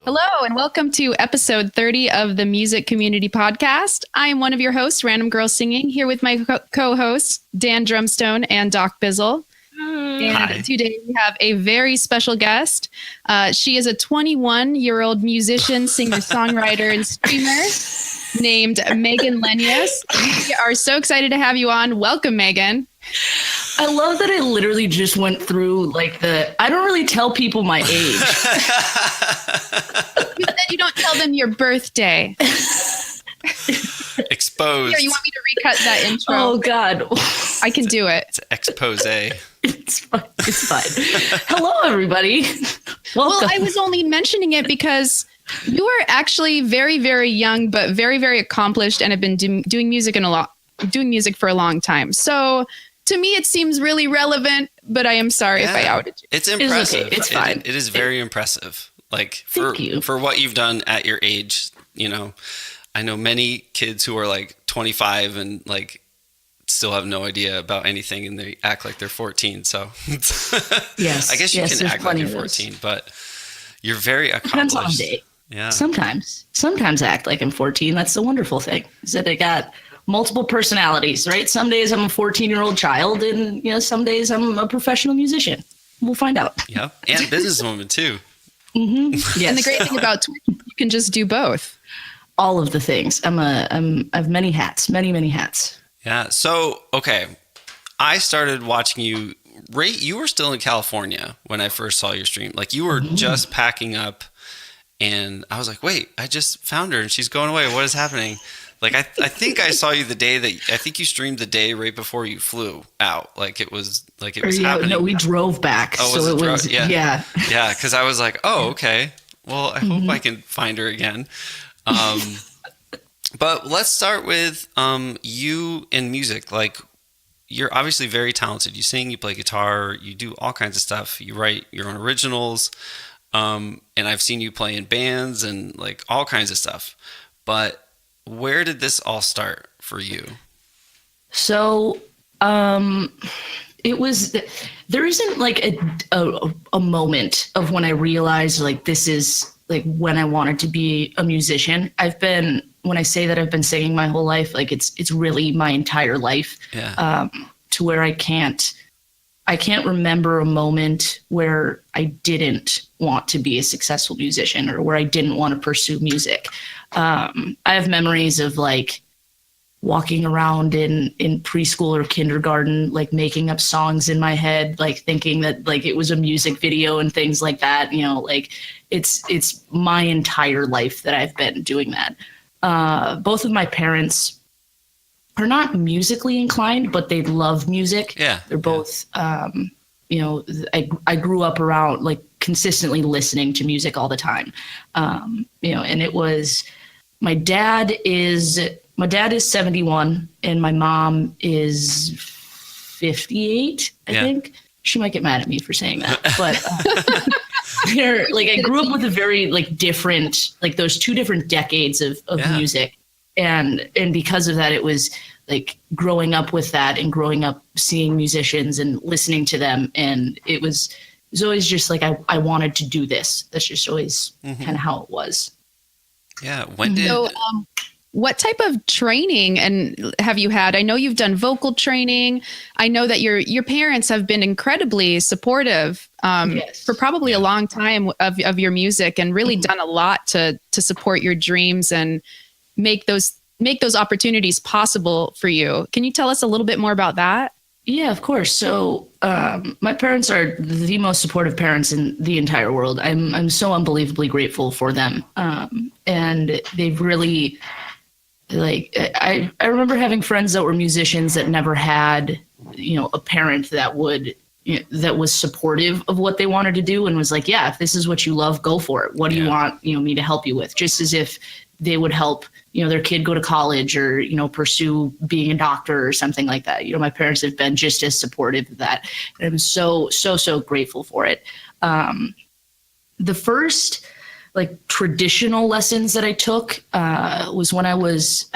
Hello, and welcome to episode 30 of the Music Community Podcast. I am one of your hosts, Random Girl Singing, here with my co-hosts, Dan Drumstone and Doc Bizzle. And Hi. Today we have a very special guest. She is a 21-year-old musician, singer, songwriter, and streamer named Megan Lenius. We are so excited to have you on. Welcome, Megan. I love that I literally just went through I don't really tell people my age. You said you don't tell them your birthday. Exposed. Here, you want me to recut that intro? Oh, God. I can do it. It's expose. It's fine. It's fine. Hello, everybody. Welcome. Well, I was only mentioning it because you are actually very, very young, but very, very accomplished, and have been doing music for a long time. So to me, it seems really relevant. But I am sorry if I outed you. It's impressive. It's fine. It is very impressive. Thank you. For what you've done at your age. You know, I know many kids who are 25 and still have no idea about anything, and they act like they're 14. So yes, I guess you can act like you're 14, but you're very accomplished. Depends on the day. Yeah. Sometimes I act like I'm 14. That's the wonderful thing, is that I got multiple personalities, right? Some days I'm a 14-year-old child, and some days I'm a professional musician. We'll find out. Yeah, and businesswoman too. Mm-hmm. Yes. And the great thing about Twitch, you can just do both. All of the things. I have many hats, many hats. Yeah. So, okay. I started watching you. You were still in California when I first saw your stream. You were just packing up, and I was like, wait, I just found her and she's going away. What is happening? I think I saw you the day I think you streamed the day right before you flew out. It was happening. No, we drove back. Oh, so it was, yeah. Yeah. Yeah. Cause I was like, oh, okay. Well, I hope I can find her again. But let's start with you in music. You're obviously very talented. You sing, you play guitar, you do all kinds of stuff. You write your own originals, and I've seen you play in bands and all kinds of stuff. But where did this all start for you? So it was. There isn't a moment of when I realized this is when I wanted to be a musician. When I say that I've been singing my whole life, it's really my entire life. Yeah. To where I can't remember a moment where I didn't want to be a successful musician or where I didn't want to pursue music. I have memories of walking around in preschool or kindergarten, making up songs in my head, thinking that it was a music video and things like that. It's my entire life that I've been doing that. Both of my parents are not musically inclined, but they love music. Yeah. They're both, I grew up around consistently listening to music all the time. And it was, my dad is 71 and my mom is 58, I think. She might get mad at me for saying that, but I grew up with a very different, those two different decades of music. And because of that, it was growing up with that and growing up seeing musicians and listening to them. And it was always just I wanted to do this. That's just always kind of how it was. Yeah. What type of training have you had? I know you've done vocal training. I know that your parents have been incredibly supportive for probably a long time of your music, and really done a lot to support your dreams and make those opportunities possible for you. Can you tell us a little bit more about that? Yeah, of course. So my parents are the most supportive parents in the entire world. I'm so unbelievably grateful for them. And they've really, I remember having friends that were musicians that never had, a parent that was supportive of what they wanted to do and was yeah, if this is what you love, go for it. What do you want, me to help you with? Just as if they would help, their kid go to college or, pursue being a doctor or something like that. My parents have been just as supportive of that. And I'm so grateful for it. The first traditional lessons that I took was when I was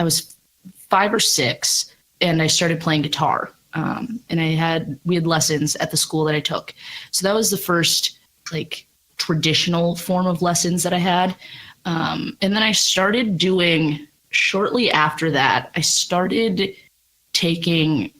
5 or 6 and I started playing guitar. And we had lessons at the school that I took. So that was the first traditional form of lessons that I had. And then I started doing, shortly after that, I started taking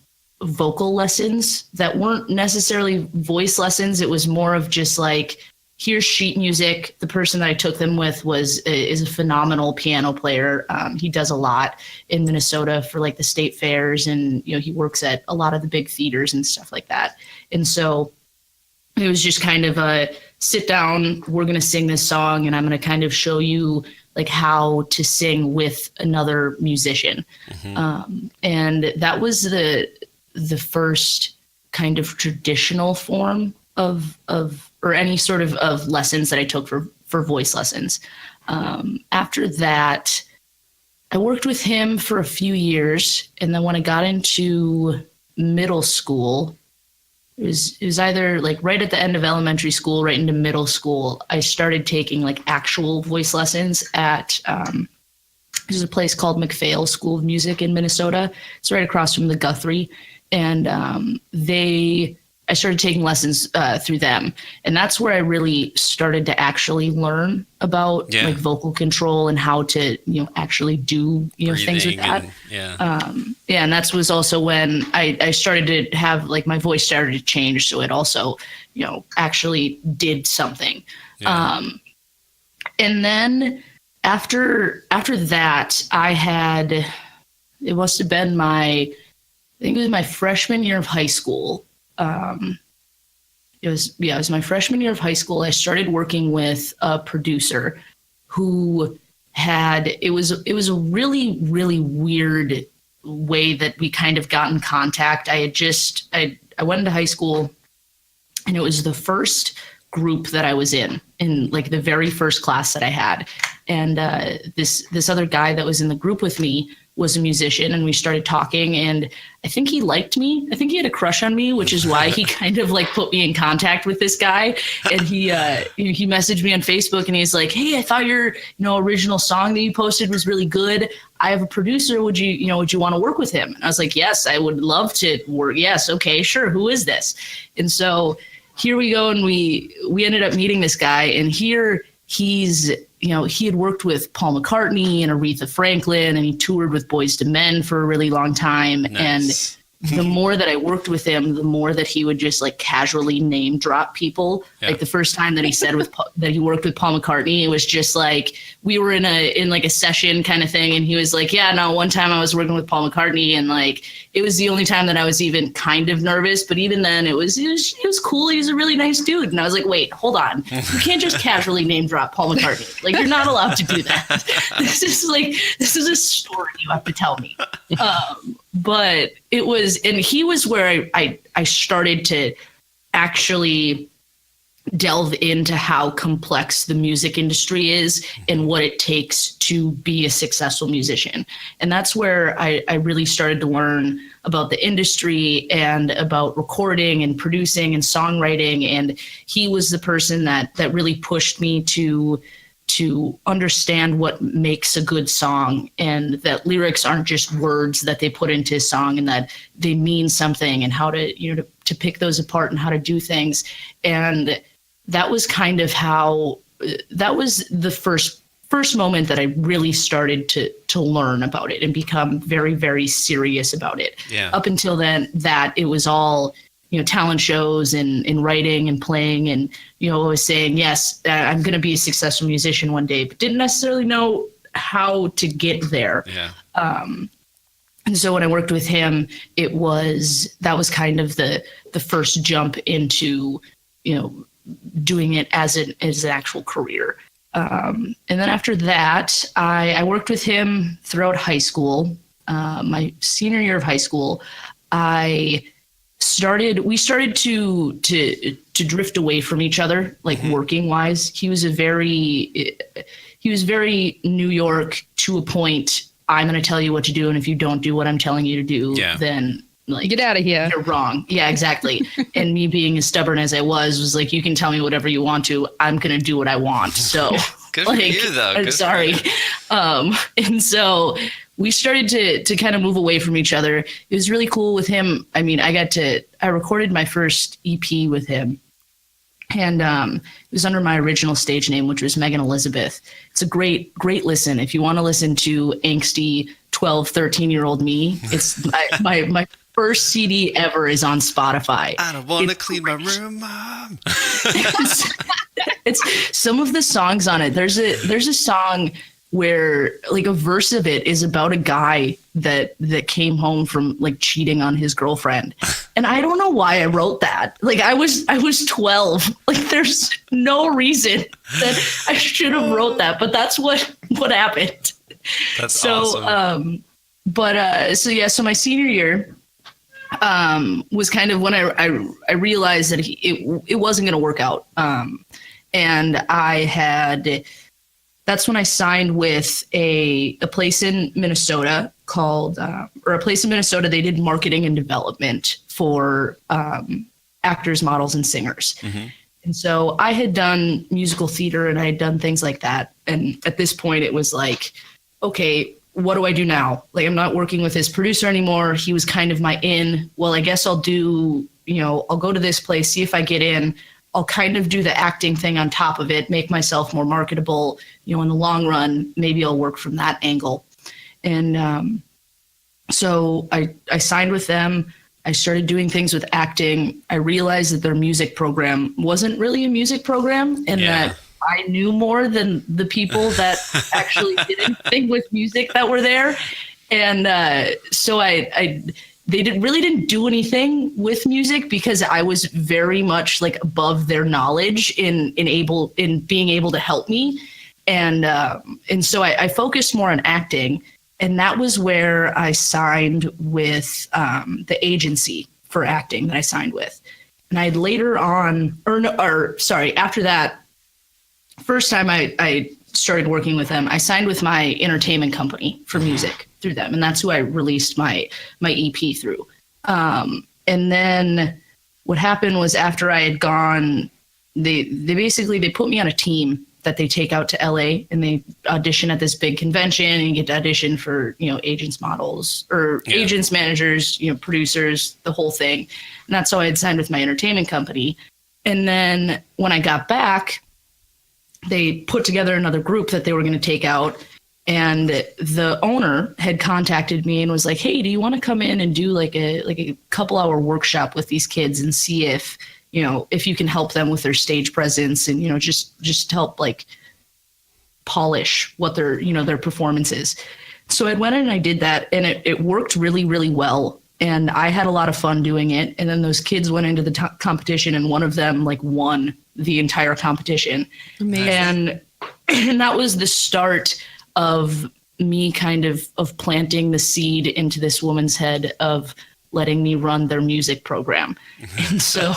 vocal lessons that weren't necessarily voice lessons. It was more of just like, here's sheet music. The person that I took them with is a phenomenal piano player. He does a lot in Minnesota for like the state fairs, and he works at a lot of the big theaters and stuff like that. And so it was just kind of a sit down, we're going to sing this song, and I'm going to kind of show you like how to sing with another musician. And that was the first kind of traditional form of or any sort of lessons that I took for voice lessons. After that, I worked with him for a few years, and then when I got into middle school, it was either like right at the end of elementary school, right into middle school, I started taking like actual voice lessons at there's a place called McPhail School of Music in Minnesota. It's right across from the Guthrie, and I started taking lessons through them. And that's where I really started to actually learn about like vocal control and how to, actually do, things with that. And that was also when I started to have like my voice started to change. So it also, actually did something. And then after that, it must have been I think it was my freshman year of high school. It was my freshman year of high school. I started working with a producer who it was a really, really weird way that we kind of got in contact. I went into high school, and it was the first group that I was in like the very first class that I had. And this other guy that was in the group with me was a musician, and we started talking, and I think he liked me. I think he had a crush on me, which is why he kind of like put me in contact with this guy. And he messaged me on Facebook, and he's like, "Hey, I thought your original song that you posted was really good. I have a producer. Would you want to work with him?" And I was like, "Yes, I would love to work. Yes, okay, sure. Who is this?" And so here we go, and we ended up meeting this guy, and here he's he had worked with Paul McCartney and Aretha Franklin, and he toured with Boyz II Men for a really long time. Nice. And the more that I worked with him, the more that he would just like casually name drop people. Yeah. Like the first time that he said that he worked with Paul McCartney, it was just like we were in like a session kind of thing, and he was like, "Yeah, no, one time I was working with Paul McCartney, and like it was the only time that I was even kind of nervous, but even then it was cool. He was a really nice dude." And I was like, "Wait, hold on, you can't just casually name drop Paul McCartney. Like you're not allowed to do that. This is a story you have to tell me." But it was, and he was where I started to actually delve into how complex the music industry is and what it takes to be a successful musician. And that's where I really started to learn about the industry and about recording and producing and songwriting. And he was the person that really pushed me to understand what makes a good song, and that lyrics aren't just words that they put into a song, and that they mean something, and how to, to pick those apart and how to do things. And that was kind of how, that was the first moment that I really started to learn about it and become very, very serious about it. Yeah. Up until then, that it was all, talent shows and writing and playing, and, always saying, yes, I'm going to be a successful musician one day, but didn't necessarily know how to get there. Yeah. And so when I worked with him, that was kind of the first jump into, doing it as an actual career. And then after that, I worked with him throughout high school. My senior year of high school, we started to drift away from each other, like working wise. He was very New York to a point. I'm going to tell you what to do, and if you don't do what I'm telling you to do, then like get out of here. You're wrong. Yeah, exactly. And me being as stubborn as I was like, you can tell me whatever you want to. I'm going to do what I want. So good for you, though. I'm sorry. And so we started to kind of move away from each other. It was really cool with him. I mean, I recorded my first EP with him. And it was under my original stage name, which was Megan Elizabeth. It's a great listen. If you want to listen to angsty 12, 13-year-old me, it's my first CD ever is on Spotify. I don't want to clean my room, Mom. It's some of the songs on it. There's a song where like a verse of it is about a guy that came home from like cheating on his girlfriend. And I don't know why I wrote that. Like I was 12. Like there's no reason that I should have wrote that, but that's what happened. That's so awesome. So my senior year was kind of when I realized that it wasn't going to work out. And that's when I signed with a place in Minnesota called, they did marketing and development for actors, models, and singers. Mm-hmm. And so I had done musical theater and I had done things like that. And at this point it was like, okay, what do I do now? Like, I'm not working with his producer anymore. He was kind of my in. Well, I guess I'll go to this place, see if I get in. I'll kind of do the acting thing on top of it, make myself more marketable. In the long run, maybe I'll work from that angle. And so I signed with them. I started doing things with acting. I realized that their music program wasn't really a music program and that I knew more than the people that actually did anything with music that were there. And so they really didn't do anything with music because I was very much like above their knowledge in being able to help me. And so I focused more on acting. And that was where I signed with the agency for acting that I signed with. And I'd later on, after that, first time I started working with them, I signed with my entertainment company for music through them. And that's who I released my EP through. And then what happened was after I had gone, they put me on a team that they take out to LA and they audition at this big convention and you get to audition for, agents, models or agents, managers, producers, the whole thing. And that's how I had signed with my entertainment company. And then when I got back, they put together another group that they were going to take out. And the owner had contacted me and was like, hey, do you want to come in and do like a couple-hour workshop with these kids and see if you can help them with their stage presence and, just help like polish what their performance is. So I went in and I did that and it worked really, really well. And I had a lot of fun doing it. And then those kids went into the competition and one of them like won the entire competition. Amazing. And that was the start of me kind of planting the seed into this woman's head of letting me run their music program. And so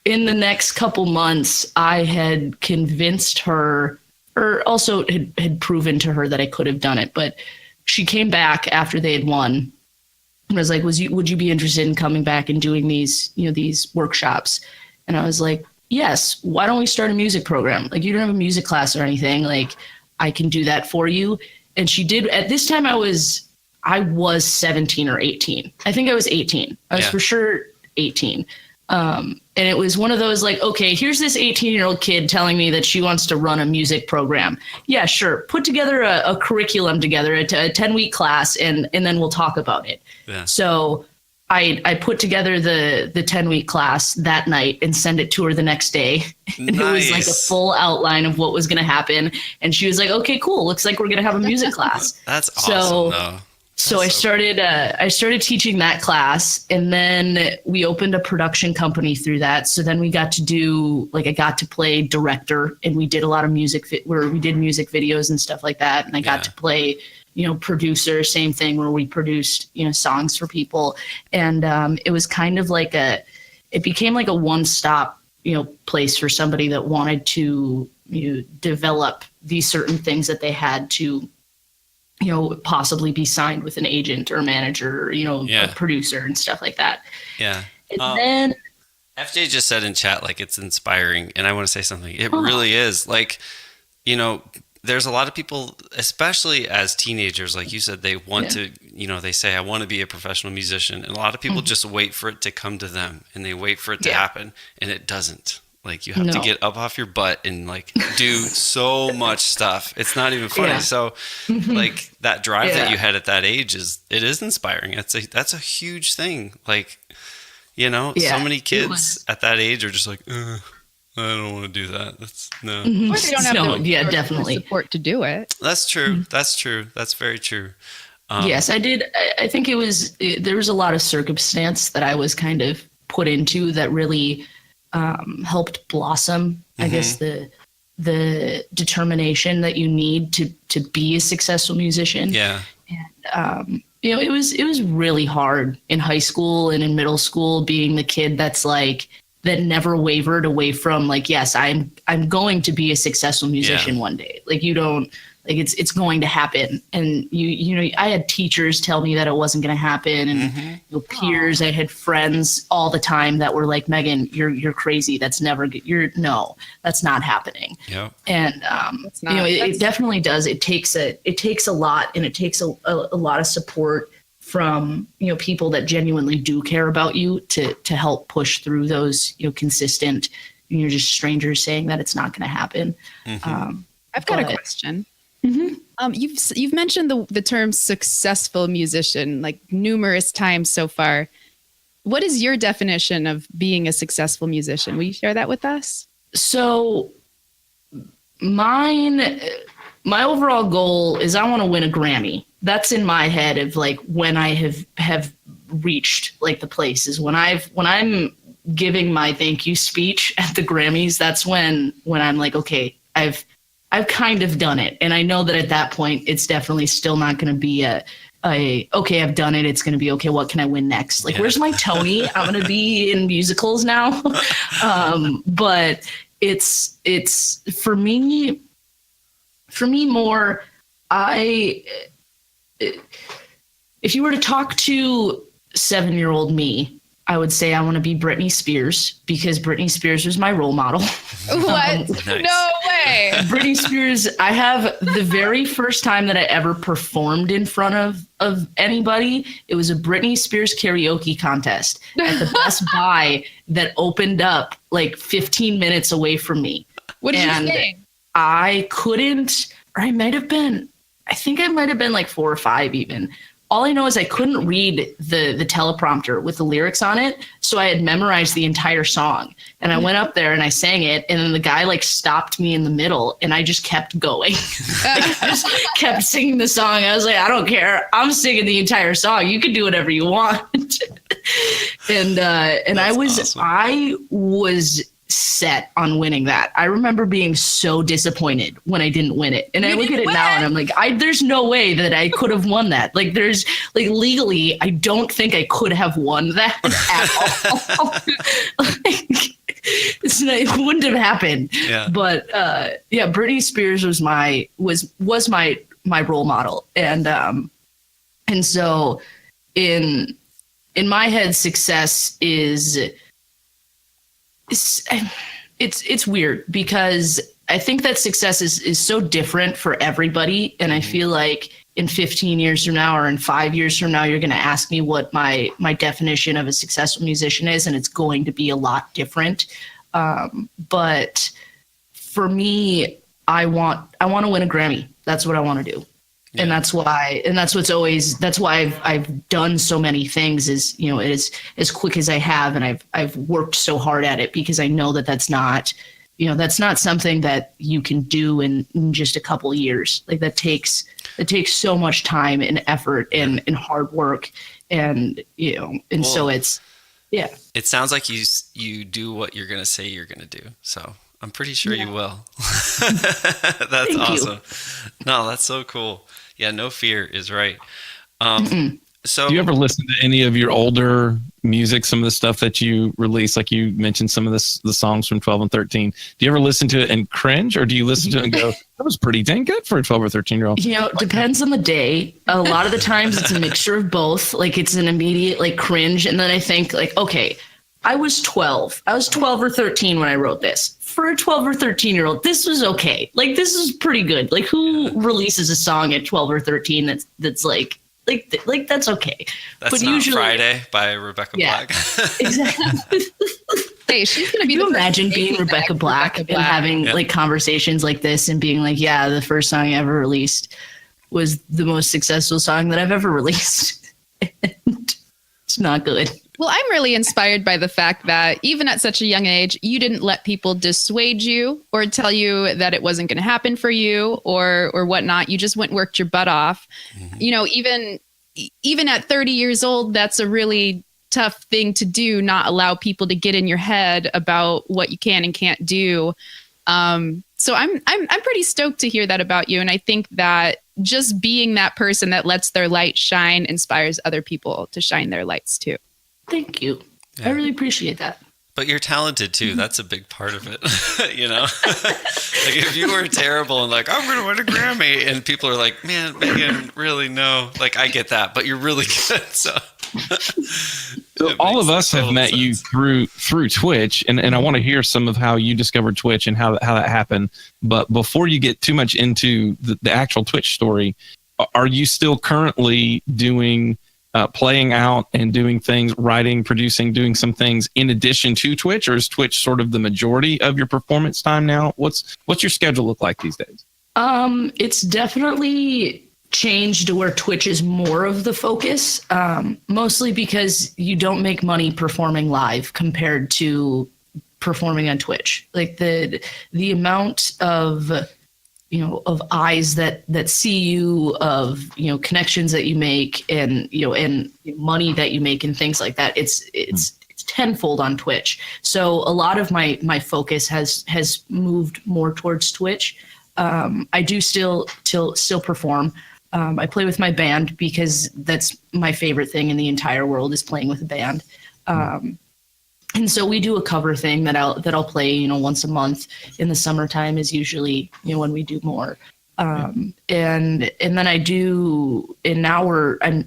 in the next couple months, I had convinced her, or also had proven to her that I could have done it. But she came back after they had won and was like, would you be interested in coming back and doing these workshops? And I was like, yes, why don't we start a music program? Like, you don't have a music class or anything. Like, I can do that for you. And she did. At this time, I was 17 or 18. I think I was 18. I was for sure 18. And it was one of those like, okay, here's this 18-year-old kid telling me that she wants to run a music program. Yeah, sure. Put together a curriculum together, a 10-week class, and then we'll talk about it. Yeah. So I put together the 10-week class that night and sent it to her the next day. And It was like a full outline of what was going to happen. And she was like, okay, cool. Looks like we're going to have a music class. That's awesome, though. So I started teaching that class, and then we opened a production company through that. So then we got to I got to play director, and we did a lot of music where we did music videos and stuff like that. And I got to play, producer, same thing where we produced, songs for people. And it was kind of like it became like a one-stop, place for somebody that wanted to develop these certain things that they had to possibly be signed with an agent or a manager or, a producer and stuff like that. Yeah. And then FJ just said in chat, like, it's inspiring. And I want to say something. It really is. Like, there's a lot of people, especially as teenagers, like you said, they want to, they say, I want to be a professional musician. And a lot of people just wait for it to come to them and they wait for it to happen. And it doesn't. Like you have to get up off your butt and like do so much stuff. It's not even funny. So like that drive that you had at that age is inspiring. That's a huge thing. Like, you know, so many kids at that age are just like, I don't want to do that. That's no. Or they don't have definitely support to do it. That's true. That's true. That's very true. Yes, I did. I think there was a lot of circumstance that I was kind of put into that really helped blossom, I guess, the determination that you need to be a successful musician. Yeah. And, you know, it was really hard in high school and in middle school being the kid that's like, that never wavered away from like, yes, I'm going to be a successful musician one day. Like you don't, like it's going to happen. And you know, I had teachers tell me that it wasn't going to happen, and you know, peers. I had friends all the time that were like, Megan, you're crazy. That's never good. That's not happening. Yeah. And you know, it definitely does. It takes a lot, and it takes a lot of support from, you know, people that genuinely do care about you to help push through those, you know, consistent, you're just strangers saying that it's not going to happen. I've got a question. You've mentioned the term successful musician like numerous times so far. What is your definition of being a successful musician? Will you share that with us? So my overall goal is I want to win a Grammy. That's in my head of like when I have reached like the places when I'm giving my thank you speech at the Grammys. That's when I'm like, okay, I've kind of done it. And I know that at that point, it's definitely still not going to be a okay, I've done it. It's going to be, okay, what can I win next? Like, where's my Tony? I'm going to be in musicals now. But it's for me more, if you were to talk to 7-year-old me, I would say I want to be Britney Spears because Britney Spears was my role model. What? Nice. No way. Britney Spears, I have the very first time that I ever performed in front of anybody. It was a Britney Spears karaoke contest at the Best Buy that opened up like 15 minutes away from me. What did you sing? I couldn't, or I might have been like 4 or 5 even. All I know is I couldn't read the teleprompter with the lyrics on it, so I had memorized the entire song. And I went up there and I sang it, and then the guy like stopped me in the middle, and I just kept going. I just kept singing the song. I was like, I don't care. I'm singing the entire song. You can do whatever you want. and I was set on winning that. I remember being so disappointed when I didn't win it. And I look at it now and I'm like, there's no way that I could have won that. Like there's like legally, I don't think I could have won that at all. It wouldn't have happened. Yeah. But Britney Spears was my role model. And so in my head, success is it's weird because I think that success is so different for everybody. And I feel like in 15 years from now or in 5 years from now, you're going to ask me what my definition of a successful musician is, and it's going to be a lot different. But for me, I want to win a Grammy. That's what I want to do. Yeah. And that's why I've done so many things is, you know, it is as quick as I have. And I've worked so hard at it because I know that that's not something that you can do in just a couple of years. Like it takes so much time and effort and hard work. And, you know, and so it's, yeah. It sounds like you do what you're going to say you're going to do. So I'm pretty sure you will. That's Thank awesome. You. No, that's so cool. Yeah, no fear is right. So, do you ever listen to any of your older music, some of the stuff that you release? Like you mentioned some of the songs from 12 and 13. Do you ever listen to it and cringe, or do you listen to it and go, that was pretty dang good for a 12 or 13-year-old? You know, it depends on the day. A lot of the times it's a mixture of both. Like it's an immediate like cringe. And then I think like, okay, I was 12 or 13 when I wrote this. For a 12 or 13-year-old, this was okay. Like this is pretty good. Like who releases a song at 12 or 13 that's like that's okay. That's but not usually, Friday by Rebecca Black. Exactly. Hey, she's going to be Can you the imagine being Rebecca Black and having like conversations like this and being like, yeah, the first song I ever released was the most successful song that I've ever released. And it's not good. Well, I'm really inspired by the fact that even at such a young age, you didn't let people dissuade you or tell you that it wasn't going to happen for you or whatnot. You just went and worked your butt off. Mm-hmm. You know, even at 30 years old, that's a really tough thing to do, not allow people to get in your head about what you can and can't do. So I'm pretty stoked to hear that about you. And I think that just being that person that lets their light shine inspires other people to shine their lights too. Thank you. Yeah. I really appreciate that. But you're talented too. That's a big part of it. You know, like if you were terrible and like, I'm going to win a Grammy and people are like, man, Megan, really no. Like I get that, but you're really good. So all of us have met you through Twitch, and I want to hear some of how you discovered Twitch and how that happened. But before you get too much into the actual Twitch story, are you still currently doing playing out and doing things, writing, producing, doing some things in addition to Twitch, or is Twitch sort of the majority of your performance time now? What's your schedule look like these days? It's definitely changed to where Twitch is more of the focus, mostly because you don't make money performing live compared to performing on Twitch. Like the amount of of eyes that see you, of connections that you make, and and money that you make and things like that. It's tenfold on Twitch. So a lot of my focus has moved more towards Twitch. I do still perform. I play with my band because that's my favorite thing in the entire world is playing with a band. And so we do a cover thing that I'll play, once a month. In the summertime is usually, when we do more. And then I do, and now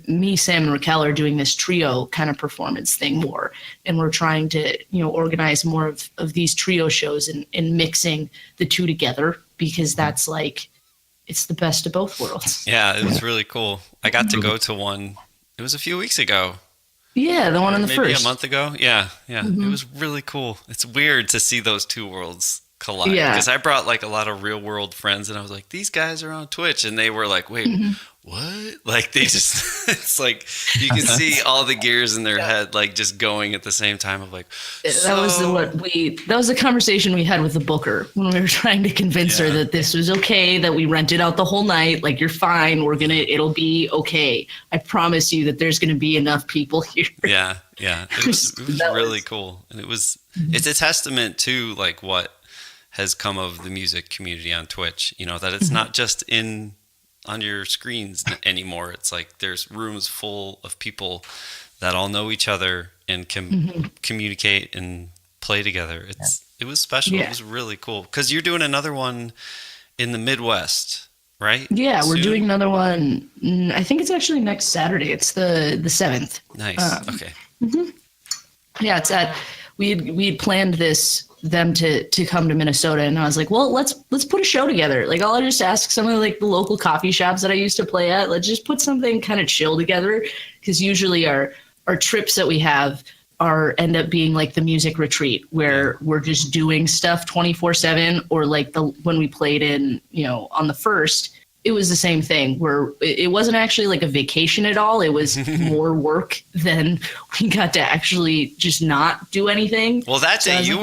me, Sam, and Raquel are doing this trio kind of performance thing more. And we're trying to, organize more of these trio shows and mixing the two together, because that's like, it's the best of both worlds. Yeah, it was really cool. I got to go to one. It was a few weeks ago. Yeah, the one on the maybe first. A month ago. Yeah. Mm-hmm. It was really cool. It's weird to see those two worlds collide. Yeah. Because I brought like a lot of real world friends and I was like, these guys are on Twitch. And they were like, wait, what? Like they just, it's like, you can see all the gears in their head, like just going at the same time of like, that was the conversation we had with the booker when we were trying to convince her that this was okay, that we rented out the whole night. Like, you're fine. It'll be okay. I promise you that there's going to be enough people here. Yeah. It was really cool. And it's a testament to like what has come of the music community on Twitch, that it's not just on your screens anymore. It's like there's rooms full of people that all know each other and can communicate and play together. It was special. Yeah. It was really cool. Because you're doing another one in the Midwest, right? Yeah, we're doing another one. I think it's actually next Saturday. It's the 7th. Nice. Okay. Mm-hmm. Yeah, it's we had planned them to come to Minnesota, and I was like, well, let's put a show together. Like, I'll just ask some of like the local coffee shops that I used to play at. Let's just put something kind of chill together, because usually our trips that we have end up being like the music retreat, where we're just doing stuff 24/7, or like when we played in on the first. It was the same thing, where it wasn't actually like a vacation at all. It was more work than we got to actually just not do anything. Well, that day you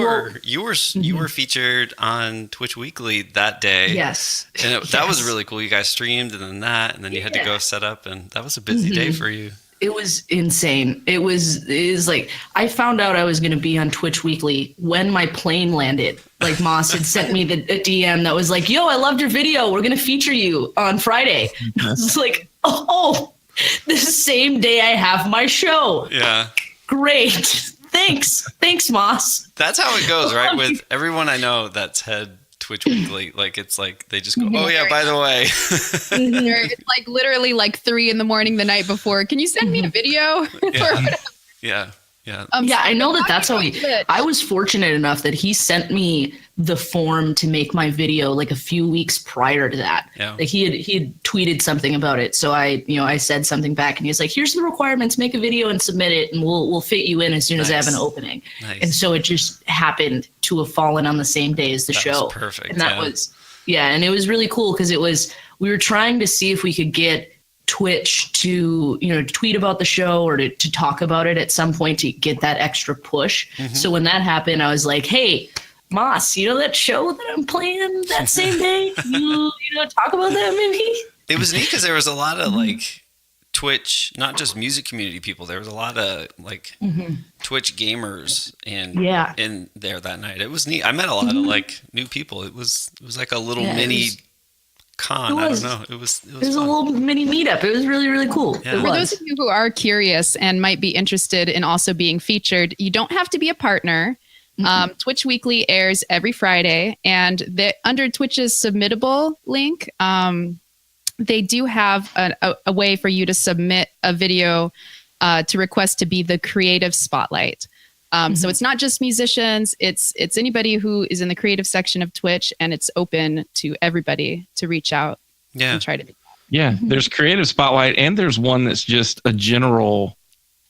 were featured on Twitch Weekly that day. Yes. And that was really cool. You guys streamed and then you had to go set up, and that was a busy day for you. It was insane. It was like, I found out I was going to be on Twitch Weekly when my plane landed. Like, Moss had sent me a DM that was like, yo, I loved your video. We're going to feature you on Friday. I was like, oh, the same day I have my show. Yeah. Great. Thanks, Moss. That's how it goes, right? With everyone I know that's had Twitch Weekly, like it's like they just go, oh yeah, by the way. It's like literally like 3 a.m. the night before. Can you send me a video? Yeah. Yeah. Yeah, I know talking that's how about Twitch. I was fortunate enough that he sent me the form to make my video like a few weeks prior to that. Yeah. Like he had tweeted something about it. So I said something back and he's like, here's the requirements, make a video and submit it and we'll fit you in as soon as I have an opening. Nice. And so it just happened to have fallen on the same day as the show. Was perfect. And that was, and it was really cool because we were trying to see if we could get Twitch to tweet about the show or to talk about it at some point to get that extra push. So when that happened, I was like, hey, Moss, you know that show that I'm playing that same day? You talk about that maybe? It was neat because there was a lot of like Twitch, not just music community people. There was a lot of like Twitch gamers in there that night. It was neat. I met a lot of like new people. It was like a little mini con. I don't know. It was a little mini meetup. It was really, really cool. Yeah. For those of you who are curious and might be interested in also being featured, you don't have to be a partner. Twitch Weekly airs every Friday, and under Twitch's submittable link, they do have a way for you to submit a video to request to be the creative spotlight. So it's not just musicians, it's anybody who is in the creative section of Twitch, and it's open to everybody to reach out and try to be. Yeah, there's creative spotlight, and there's one that's just a general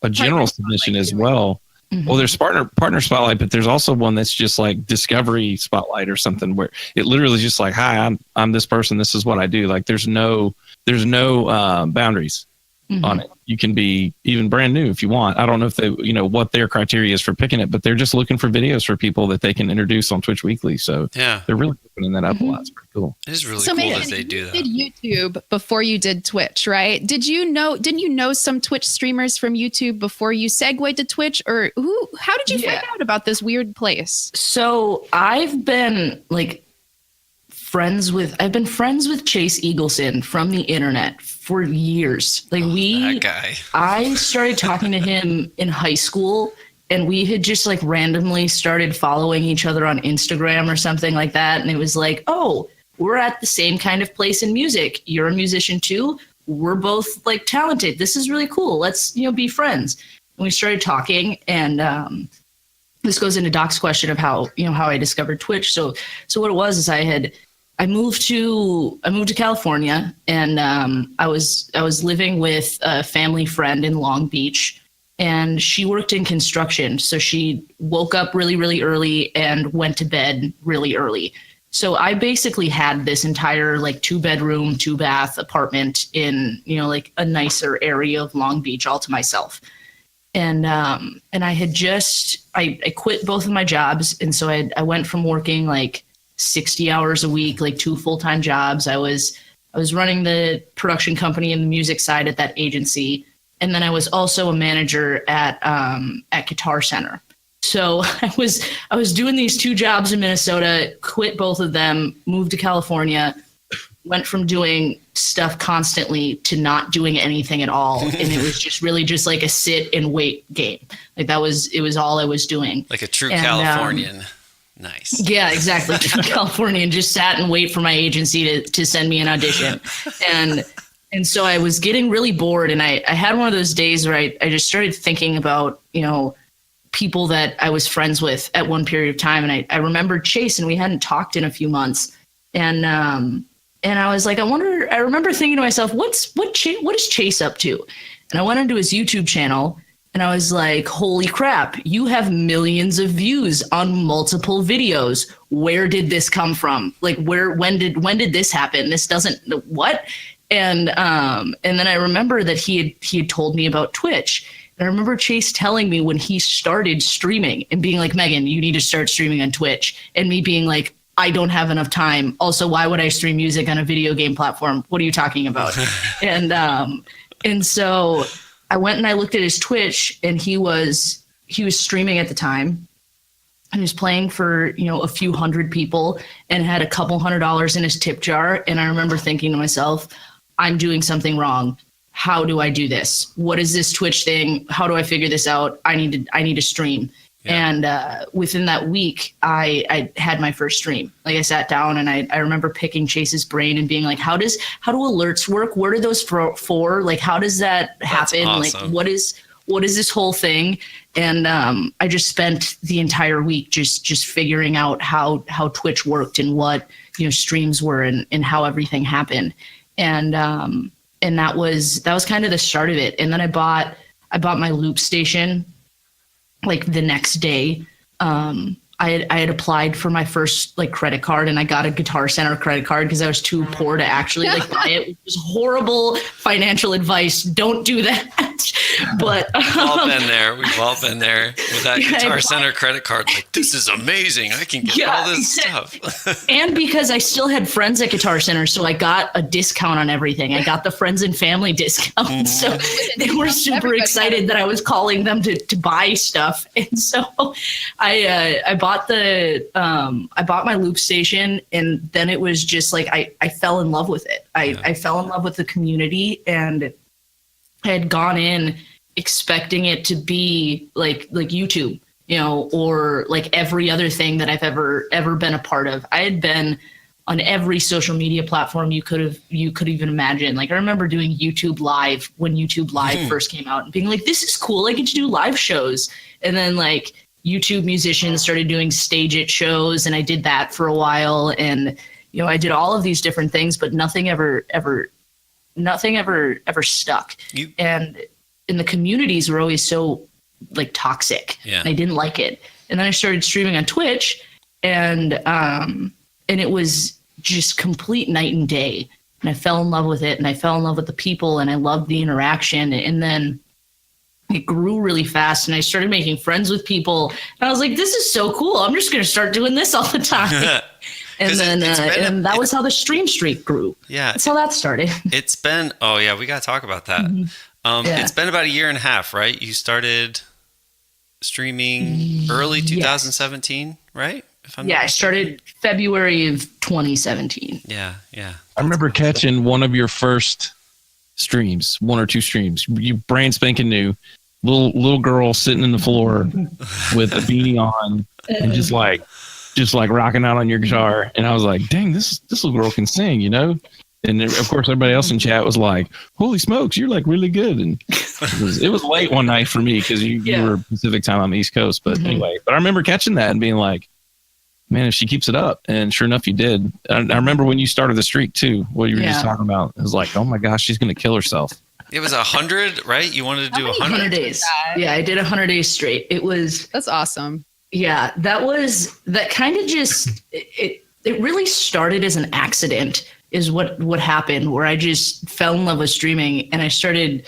submission as well. Well, there's partner spotlight, but there's also one that's just like discovery spotlight or something where it literally is just like, hi, I'm this person. This is what I do. Like there's no boundaries on it. You can be even brand new if you want. I don't know if they, what their criteria is for picking it, but they're just looking for videos for people that they can introduce on Twitch Weekly. So they're really opening that up a lot. It's pretty cool. It is really cool that they do that. You did YouTube before you did Twitch, right? Didn't you know some Twitch streamers from YouTube before you segued to Twitch, or how did you find out about this weird place? So I've been friends with Chase Eagleson from the internet for years. That guy. I started talking to him in high school, and we had just randomly started following each other on Instagram or something like that. And it was like, oh, we're at the same kind of place in music. You're a musician too. We're both talented. This is really cool. Let's, be friends. And we started talking, and this goes into Doc's question of how I discovered Twitch. So what it was is I moved to California, and I was living with a family friend in Long Beach, and she worked in construction. So she woke up really, really early and went to bed really early. So I basically had this entire 2-bedroom, 2-bath apartment in, a nicer area of Long Beach all to myself. And I had I quit both of my jobs. And so I went from working 60 hours a week, 2 full-time jobs. I was running the production company and the music side at that agency. And then I was also a manager at Guitar Center. So I was doing these 2 jobs in Minnesota, quit both of them, moved to California, went from doing stuff constantly to not doing anything at all. And it was just really just a sit and wait game. It was all I was doing. Like a true Californian. Nice. Yeah, exactly. Californian, just sat and wait for my agency to send me an audition. And so I was getting really bored, and I had one of those days where I just started thinking about, people that I was friends with at one period of time. And I remembered Chase, and we hadn't talked in a few months. And I was like, I remember thinking to myself, what is Chase up to? And I went into his YouTube channel, and I was like, holy crap, you have millions of views on multiple videos. Where did this come from? When did this happen? This doesn't, what? And then I remember that he had told me about Twitch. And I remember Chase telling me when he started streaming and being like, Megan, you need to start streaming on Twitch. And me being like, I don't have enough time. Also, why would I stream music on a video game platform? What are you talking about? And so I went and I looked at his Twitch, and he was streaming at the time. He was playing for, a few hundred people and had a couple $100 in his tip jar. And I remember thinking to myself, I'm doing something wrong. How do I do this? What is this Twitch thing? How do I figure this out? I need to stream. Yeah. And within that week, I had my first stream. I sat down, and I remember picking Chase's brain and being like, how do alerts work? What are those for? How does that happen? Awesome. what is this whole thing? And I just spent the entire week just figuring out how Twitch worked and what, streams were and how everything happened. And that was kind of the start of it. And then I bought my loop station like the next day. I had applied for my first like credit card, and I got a Guitar Center credit card because I was too poor to actually like buy it. It was horrible financial advice. Don't do that. But we've all been there. We've all been there with that Guitar Center credit card. Like, this is amazing. I can get all this stuff. And because I still had friends at Guitar Center, so I got a discount on everything. I got the friends and family discount. So they were super excited that I was calling them to buy stuff. And so I bought my loop station, and then it was just like I fell in love with it. I fell in love with the community, and I had gone in expecting it to be like YouTube, or like every other thing that I've ever been a part of. I had been on every social media platform you could even imagine. Like I remember doing YouTube Live when YouTube Live first came out and being like, this is cool. I get to do live shows. And then like YouTube musicians started doing stage it shows, and I did that for a while. And, I did all of these different things, but nothing ever stuck. And the communities were always so like toxic. Yeah. And I didn't like it. And then I started streaming on Twitch, and it was just complete night and day. And I fell in love with it, and I fell in love with the people, and I loved the interaction. And then it grew really fast, and I started making friends with people. And I was like, this is so cool. I'm just going to start doing this all the time. And then that was how the stream streak grew. Yeah. That's how that started. It's been, we got to talk about that. It's been about a year and a half, right? You started streaming early 2017, right? I started February of 2017. Yeah. I remember catching one of your first streams, one or two streams. You brand spanking new, little girl sitting in the floor with a beanie on and just like rocking out on your guitar. And I was like, dang, this little girl can sing, And of course, everybody else in chat was like, holy smokes, you're like really good. And it was late one night for me because you were Pacific time on the East Coast. But anyway, I remember catching that and being like, man, if she keeps it up. And sure enough, you did. I remember when you started the streak too, what you were just talking about. It was like, oh my gosh, she's going to kill herself. It was 100, right? You wanted to do 100 days. Yeah, I did 100 days straight. That's awesome. Yeah, that kind of just, it really started as an accident is what happened, where I just fell in love with streaming, and I started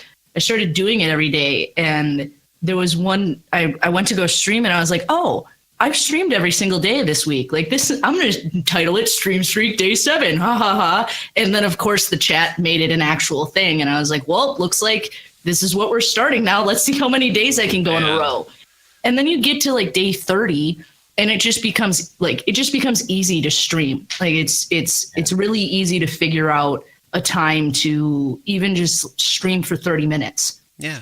doing it every day. And there was one, I went to go stream, and I was like, oh, I've streamed every single day this week. Like I'm going to title it Stream Streak Day 7. Ha ha ha. And then of course the chat made it an actual thing. And I was like, well, looks like this is what we're starting now. Let's see how many days I can go in a row. And then you get to like day 30, and it just becomes easy to stream. Like it's really easy to figure out a time to even just stream for 30 minutes. Yeah.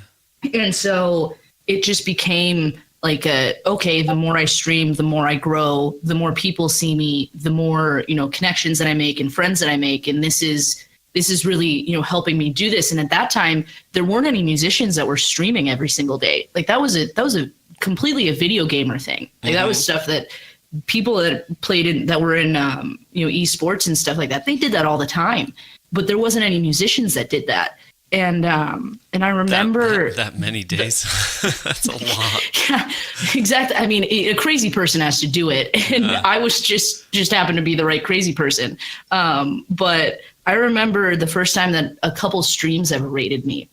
And so it just became like the more I stream, the more I grow, the more people see me, the more, connections that I make and friends that I make. And this is really, helping me do this. And at that time, there weren't any musicians that were streaming every single day. Like that was a completely a video gamer thing. Like that was stuff that people that were in, esports and stuff like that, they did that all the time, but there wasn't any musicians that did that. And I remember that many days. That's a lot. Yeah, exactly. I mean, a crazy person has to do it, and I was just happened to be the right crazy person. But I remember the first time that a couple streams ever rated me,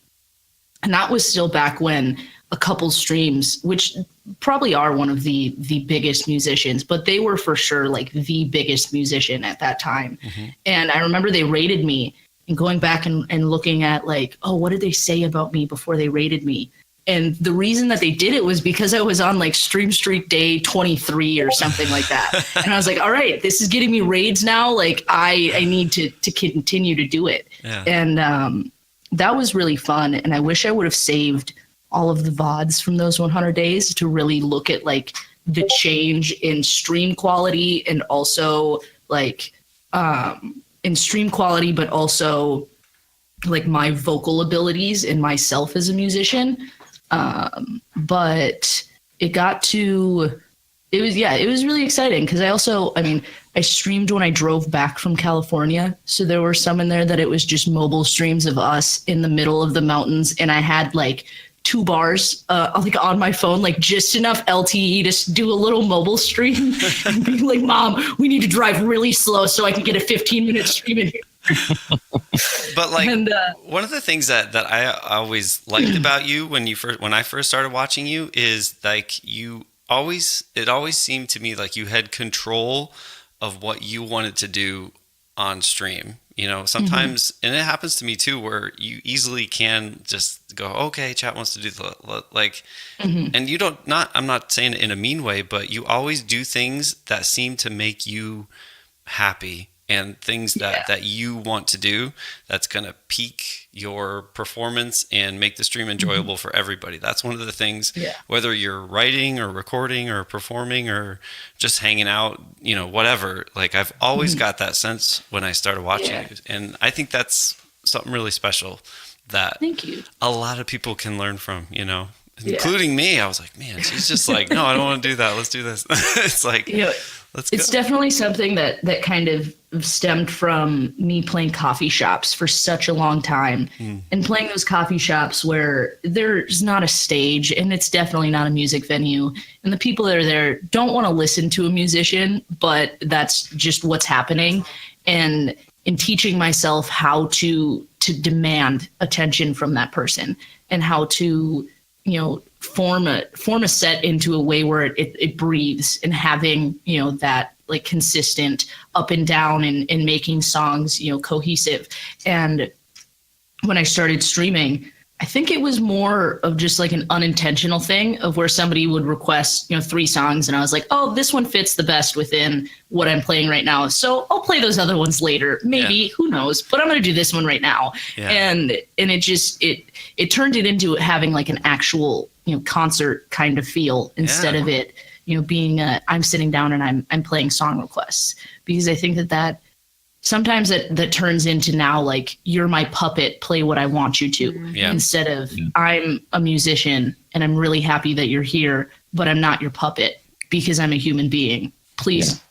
and that was still back when a couple streams, which probably are one of the biggest musicians, but they were for sure like the biggest musician at that time. And I remember they rated me. And going back and looking at like, oh, what did they say about me before they rated me? And the reason that they did it was because I was on like Stream Streak Day 23 or something like that. And I was like, all right, this is getting me raids now. Like I need to continue to do it. Yeah. And that was really fun. And I wish I would have saved all of the VODs from those 100 days to really look at like the change in stream quality, and also like, in stream quality, but also like my vocal abilities and myself as a musician. But it was really exciting because I streamed when I drove back from California. So there were some in there that it was just mobile streams of us in the middle of the mountains. And I had like 2 bars like on my phone, like just enough LTE to do a little mobile stream and be like, Mom, we need to drive really slow so I can get a 15-minute stream in here. But like one of the things that I always liked about you when I first started watching you is like it always seemed to me like you had control of what you wanted to do on stream. You know, sometimes, and it happens to me too, where you easily can just go, okay, chat wants to do and you I'm not saying it in a mean way, but you always do things that seem to make you happy and things that you want to do that's going to pique your performance and make the stream enjoyable for everybody. That's one of the things, whether you're writing or recording or performing or just hanging out, you know, whatever. Like I've always got that sense when I started watching you. And I think that's something really special that Thank you. A lot of people can learn from, you know, including me. I was like, man, she's just like, no, I don't want to do that. Let's do this. It's like, it's definitely something that kind of stemmed from me playing coffee shops for such a long time and playing those coffee shops where there's not a stage and it's definitely not a music venue. And the people that are there don't want to listen to a musician, but that's just what's happening. And in teaching myself how to demand attention from that person and how to, you know, form a set into a way where it breathes and having, you know, that like consistent up and down and making songs, you know, cohesive. And when I started streaming, I think it was more of just like an unintentional thing of where somebody would request, you know, 3 songs. And I was like, oh, this one fits the best within what I'm playing right now. So I'll play those other ones later. Maybe, who knows, but I'm going to do this one right now. Yeah. And it turned it into having like an actual, you know, concert kind of feel instead of it, you know, being I'm sitting down and I'm playing song requests, because I think that sometimes that turns into now like you're my puppet, play what I want you to, instead of I'm a musician and I'm really happy that you're here, but I'm not your puppet because I'm a human being. Please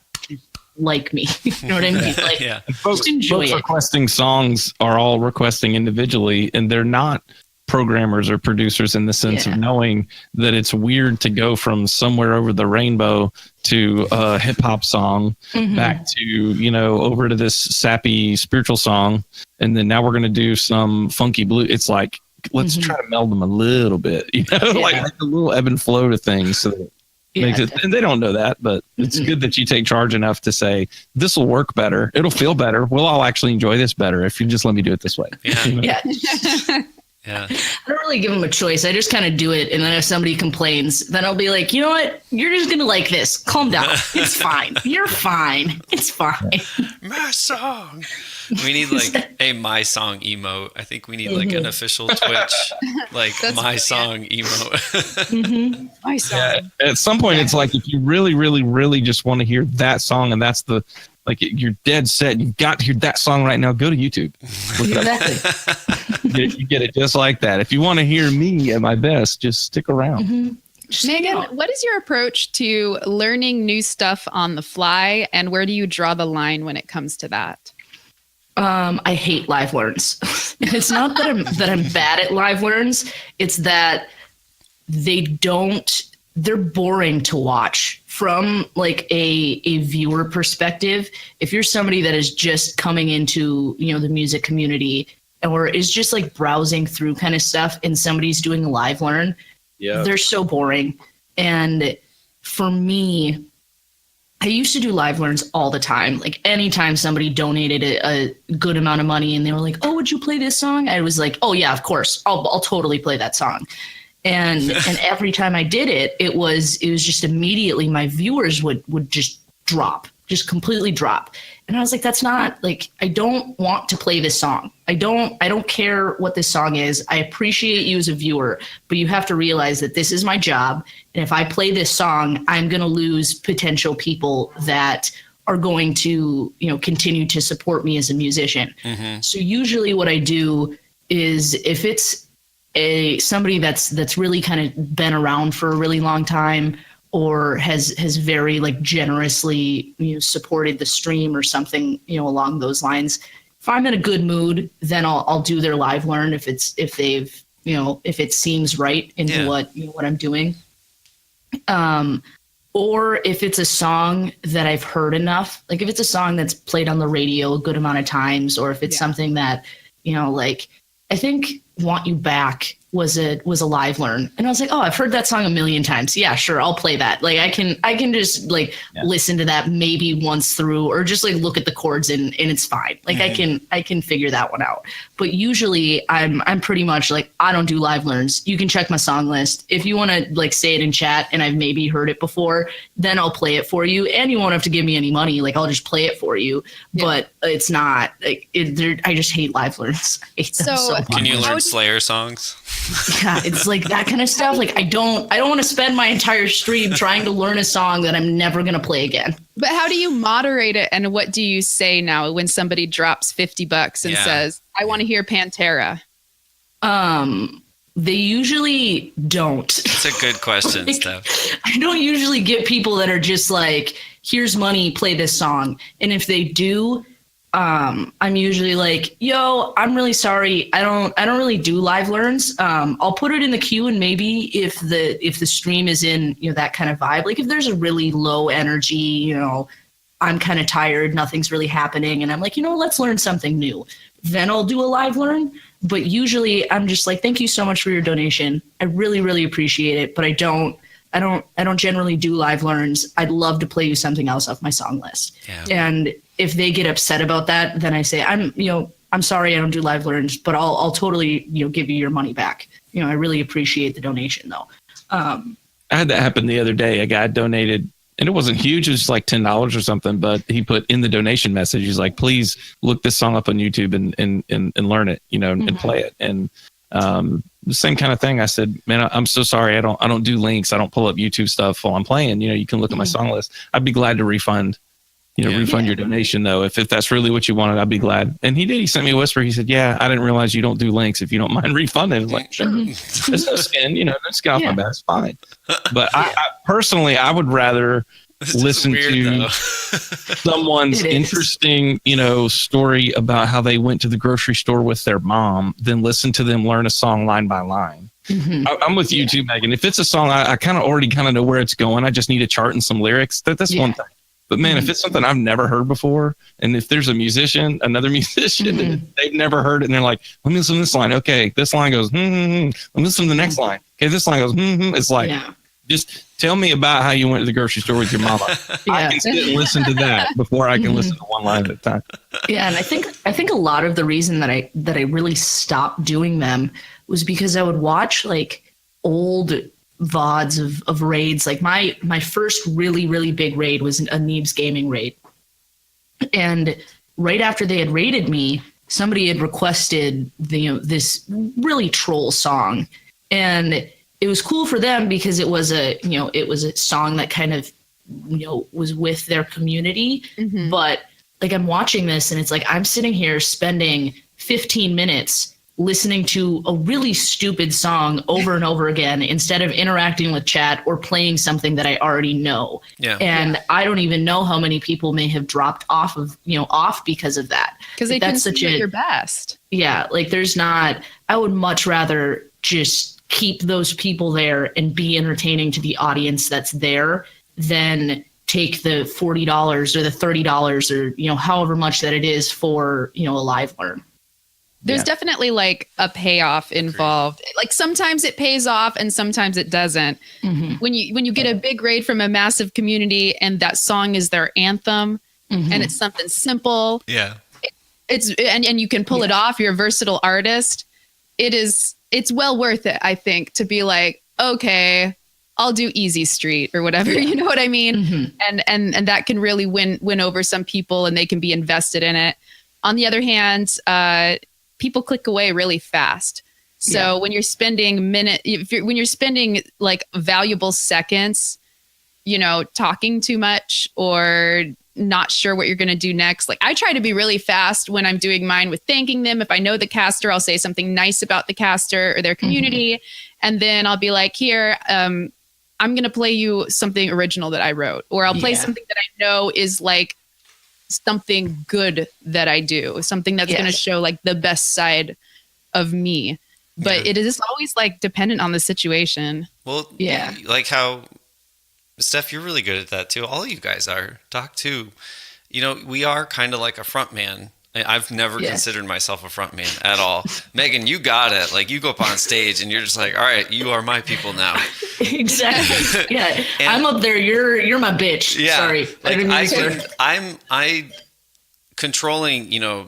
like me. You know what I mean? Like, Folks requesting songs are all requesting individually, and they're not programmers or producers in the sense of knowing that it's weird to go from Somewhere Over the Rainbow to a hip hop song back to, you know, over to this sappy spiritual song. And then now we're going to do some funky blue. It's like, let's try to meld them a little bit, you know, like a little ebb and flow to things. So that makes it, and they don't know that, but it's good that you take charge enough to say, this will work better. It'll feel better. We'll all actually enjoy this better if you just let me do it this way. Yeah. You know? Yeah. I don't really give them a choice. I just kind of do it. And then if somebody complains, then I'll be like, you know what? You're just going to like this. Calm down. It's fine. You're fine. It's fine. My song. We need like a my song emote. I think we need like an official Twitch, like my song emote. My song. Yeah. At some point, it's like if you really, really, really just want to hear that song, and that's the, like, you're dead set, you've got to hear that song right now, go to YouTube. You get it just like that. If you want to hear me at my best, just stick around. Megan, what is your approach to learning new stuff on the fly, and where do you draw the line when it comes to that? I hate live learns. It's not that I'm bad at live learns. It's that they're boring to watch from like a viewer perspective. If you're somebody that is just coming into, you know, the music community or is just like browsing through kind of stuff and somebody's doing a live learn, they're so boring. And for me, I used to do live learns all the time. Like anytime somebody donated a good amount of money and they were like, oh, would you play this song? I was like, oh yeah, of course. I'll totally play that song. And every time I did it, it was just immediately my viewers would just drop, just completely drop. And I was like, that's not like, I don't want to play this song. I don't care what this song is. I appreciate you as a viewer, but you have to realize that this is my job. And if I play this song, I'm going to lose potential people that are going to, you know, continue to support me as a musician. So usually what I do is if it's somebody that's really kind of been around for a really long time, or has very like generously, supported the stream or something, along those lines. If I'm in a good mood, then I'll do their live learn if it seems right into what I'm doing. Or if it's a song that I've heard enough, like if it's a song that's played on the radio a good amount of times, or if it's something that, like I think Want You Back was a live learn, and I was like, oh, I've heard that song a million times. Yeah, sure, I'll play that. Like I can just like listen to that maybe once through, or just like look at the chords and it's fine. Like I can figure that one out. But usually I'm pretty much like, I don't do live learns. You can check my song list. If you want to like say it in chat and I've maybe heard it before, then I'll play it for you, and you won't have to give me any money. Like I'll just play it for you. Yeah. But it's not like I just hate live learns. I hate them so much. Can you learn Slayer songs? Yeah, it's like that kind of stuff. Like I don't want to spend my entire stream trying to learn a song that I'm never going to play again. But how do you moderate it? And what do you say now when somebody drops $50 and says, I want to hear Pantera? They usually don't. It's a good question, Steph. I don't usually get people that are just like, here's money, play this song. And if they do, I'm usually like, yo, I'm really sorry. I don't really do live learns. I'll put it in the queue, and maybe if the stream is in, that kind of vibe, like if there's a really low energy, I'm kind of tired, nothing's really happening, and I'm like, let's learn something new, then I'll do a live learn. But usually I'm just like, thank you so much for your donation. I really, really appreciate it. But I don't generally do live learns. I'd love to play you something else off my song list. Yeah. And if they get upset about that, then I say, I'm sorry, I don't do live learns, but I'll totally, give you your money back. I really appreciate the donation though. I had that happen the other day. A guy donated, and it wasn't huge. It was like $10 or something, but he put in the donation message, he's like, please look this song up on YouTube and learn it, and play it. And, the same kind of thing. I said, man, I'm so sorry. I don't do links. I don't pull up YouTube stuff while I'm playing. You can look at my song list. I'd be glad to refund your donation though. If that's really what you wanted, I'd be glad. And he did. He sent me a whisper. He said, yeah, I didn't realize you don't do links. If you don't mind refunding. I was like, sure. There's no skin, no skin off my back. It's fine. But I personally, I would rather listen to someone's interesting, story about how they went to the grocery store with their mom than listen to them learn a song line by line. Mm-hmm. I'm with you too, Megan. If it's a song, I kind of already know where it's going. I just need a chart and some lyrics. That's one thing. But man, if it's something I've never heard before, and if there's another musician, and they've never heard it, and they're like, let me listen to this line. Okay, this line goes, Let me listen to the next line. Okay, this line goes, It's like, just tell me about how you went to the grocery store with your mama. I can sit and listen to that before I can listen to one line at a time. Yeah, and I think a lot of the reason that I really stopped doing them was because I would watch like old VODs of raids. Like my first really, really big raid was a Neebs Gaming raid. And right after they had raided me, somebody had requested this really troll song. And it was cool for them because it was a song that kind of, was with their community. Mm-hmm. But like I'm watching this and it's like I'm sitting here spending 15 minutes listening to a really stupid song over and over again instead of interacting with chat or playing something that I already know. Yeah. And I don't even know how many people may have dropped off because of that. Because they can see your best. Yeah. Like I would much rather just keep those people there and be entertaining to the audience that's there than take the $40 or the $30 or, however much that it is for, a live learn. There's definitely like a payoff involved. Like sometimes it pays off and sometimes it doesn't. Mm-hmm. When you get a big raid from a massive community and that song is their anthem and it's something simple. Yeah. And you can pull it off. You're a versatile artist. It's well worth it, I think, to be like, okay, I'll do Easy Street or whatever. Yeah. You know what I mean? Mm-hmm. And that can really win over some people and they can be invested in it. On the other hand, people click away really fast. So when you're spending when you're spending like valuable seconds, talking too much or not sure what you're going to do next. Like I try to be really fast when I'm doing mine with thanking them. If I know the caster, I'll say something nice about the caster or their community. And then I'll be like, here, I'm going to play you something original that I wrote, or I'll play something that I know is like something good that I do, something that's going to show like the best side of me. But it is always like dependent on the situation. Well, like how Steph, you're really good at that too. All of you guys are. Doc too. You know, we are kind of like a front man. I've never considered myself a front man at all. Megan, you got it. Like you go up on stage and you're just like, all right, you are my people now. Exactly. Yeah. And I'm up there. You're my bitch. Yeah. Sorry. Like I controlling, you know,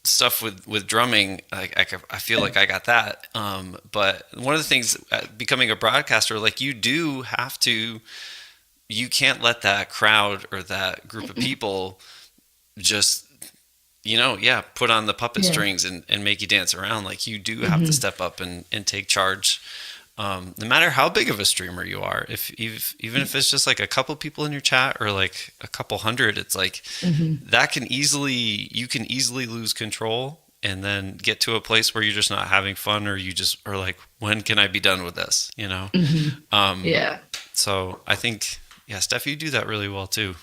stuff with drumming. I feel like I got that. But one of the things becoming a broadcaster, like you do have to, you can't let that crowd or that group of people just, you know, put on the puppet strings and make you dance around. Like you do have to step up and take charge. No matter how big of a streamer you are, even if it's just like a couple people in your chat or like a couple hundred, it's like that you can easily lose control and then get to a place where you're just not having fun, or you just are like, when can I be done with this? You know? So I think, Steph, you do that really well too.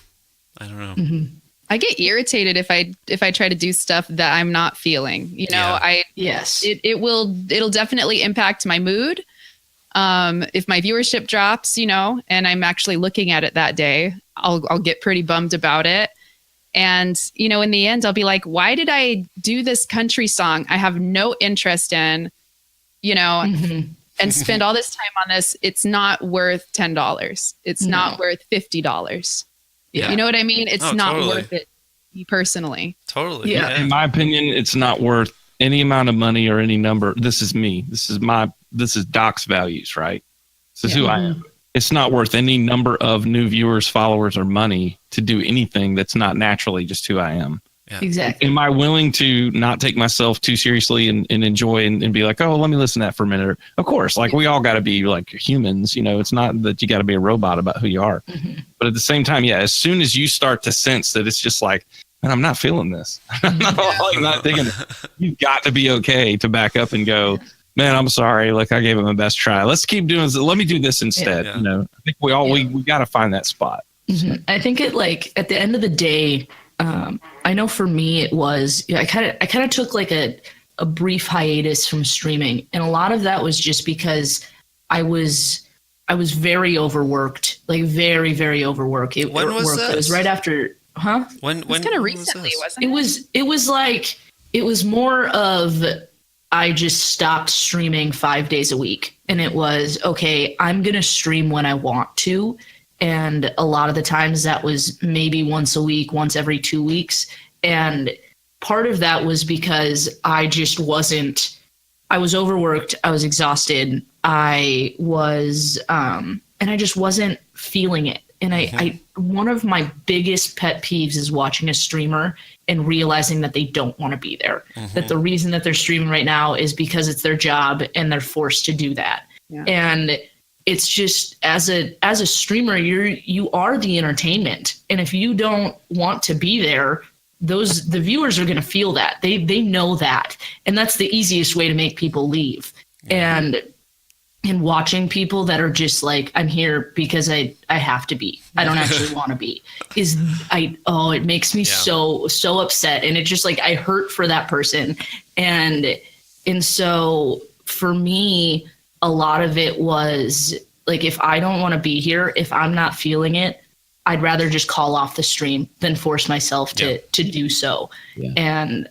I don't know. I get irritated if I try to do stuff that I'm not feeling, you know, it'll definitely impact my mood. If my viewership drops, you know, and I'm actually looking at it that day, I'll get pretty bummed about it. And, you know, in the end, I'll be like, why did I do this country song I have no interest in, you know, and spend all this time on this? It's not worth $10. It's not worth $50. Yeah. You know what I mean? It's not worth it personally. Totally. Yeah. In my opinion, it's not worth any amount of money or any number. This is me. This is Doc's values, right? This is who I am. It's not worth any number of new viewers, followers, or money to do anything that's not naturally just who I am. Yeah. Exactly. Am I willing to not take myself too seriously and enjoy and be like, oh, let me listen to that for a minute? Of course, like we all got to be like humans, you know, it's not that you got to be a robot about who you are. But at the same time, as soon as you start to sense that it's just like, man, I'm not feeling this. I'm not thinking, you've got to be okay to back up and go, man, I'm sorry. Like I gave it my best try. Let's keep doing this. Let me do this instead. You know, I think we got to find that spot. I think it like at the end of the day, I know for me it was, I kind of took like a brief hiatus from streaming. And a lot of that was just because I was very overworked, like very, very overworked. When was this? It was right after, When it was kind of recently, wasn't it? It was more of, I just stopped streaming 5 days a week. And it was, okay, I'm going to stream when I want to. And a lot of the times that was maybe once a week, once every 2 weeks. And part of that was because I just wasn't, I was overworked. I was exhausted. I was, and I just wasn't feeling it. And I one of my biggest pet peeves is watching a streamer and realizing that they don't want to be there. That the reason that they're streaming right now is because it's their job and they're forced to do that. Yeah. And it's just as a streamer, you are the entertainment. And if you don't want to be there, the viewers are going to feel that. They know that. And that's the easiest way to make people leave. And watching people that are just like, I'm here because I have to be. I don't actually want to be. It makes me so upset. And it's just like, I hurt for that person. And so for me, a lot of it was like, if I don't want to be here, if I'm not feeling it, I'd rather just call off the stream than force myself to do so. Yeah. And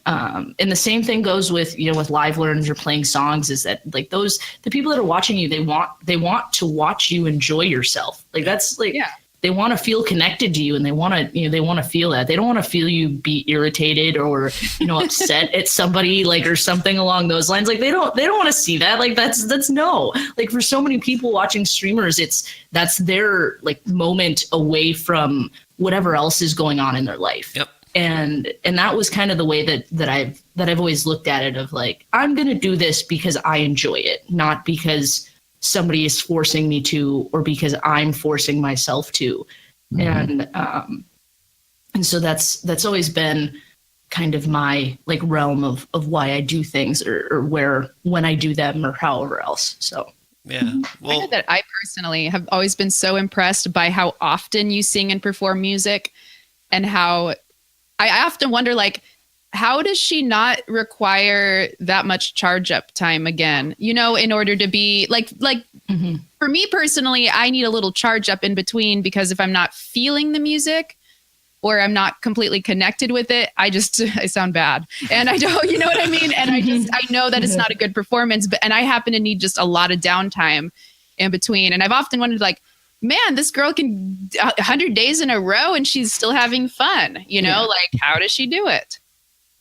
the same thing goes with, you know, with live learns or playing songs, is that like the people that are watching you, they want to watch you enjoy yourself. Like that's like, they want to feel connected to you, and they want to feel that. They don't want to feel you be irritated or, you know, upset at somebody, like, or something along those lines. Like they don't want to see that. Like that's no, like for so many people watching streamers, that's their like moment away from whatever else is going on in their life. Yep. And that was kind of the way that I've always looked at it, of like, I'm going to do this because I enjoy it, not because somebody is forcing me to, or because I'm forcing myself to. And And so that's always been kind of my like realm of why I do things or when I do them or however else. So yeah. Well, I know that I personally have always been so impressed by how often you sing and perform music, and how I often wonder, like, how does she not require that much charge up time again, you know, in order to be like for me personally, I need a little charge up in between, because if I'm not feeling the music or I'm not completely connected with it, I sound bad. And I don't, you know what I mean? And I know that it's not a good performance, and I happen to need just a lot of downtime in between. And I've often wondered, like, man, this girl can 100 days in a row and she's still having fun, you know, like, how does she do it?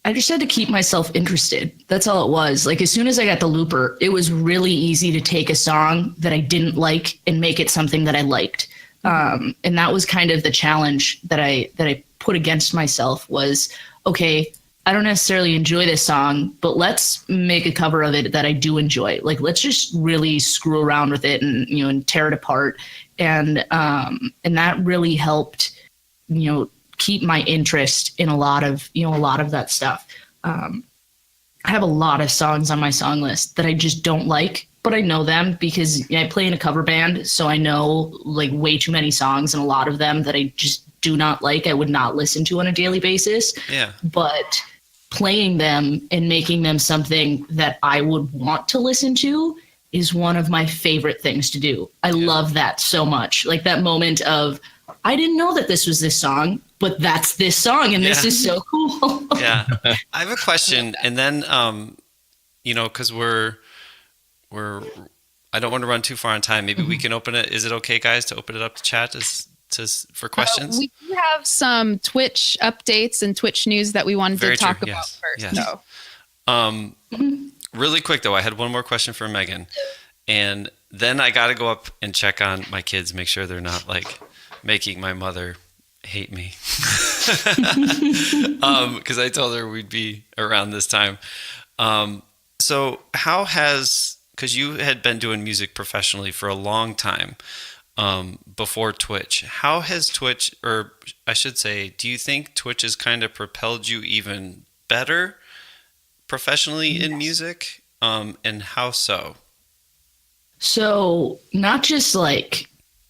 I just had to keep myself interested. That's all it was. Like, as soon as I got the looper, it was really easy to take a song that I didn't like and make it something that I liked. And that was kind of the challenge that I put against myself was, okay, I don't necessarily enjoy this song, but let's make a cover of it that I do enjoy. Like, let's just really screw around with it and, you know, and tear it apart. And that really helped, you know, keep my interest in a lot of that stuff. I have a lot of songs on my song list that I just don't like, but I know them because I play in a cover band. So I know like way too many songs, and a lot of them that I just do not like, I would not listen to on a daily basis. Yeah. But playing them and making them something that I would want to listen to is one of my favorite things to do. I love that so much. Like that moment of, I didn't know that this was this song, but that's this song, and this is so cool. Yeah. I have a question, and then, you know, because I don't want to run too far on time. Maybe we can open it. Is it okay, guys, to open it up to chat for questions? We do have some Twitch updates and Twitch news that we wanted to talk about first. Yes. So. Really quick, though, I had one more question for Megan. And then I got to go up and check on my kids, make sure they're not like making my mother hate me. Because I told her we'd be around this time. So because you had been doing music professionally for a long time before Twitch, how has Twitch, or I should say, do you think Twitch has kind of propelled you even better professionally in music? And how so? So not just like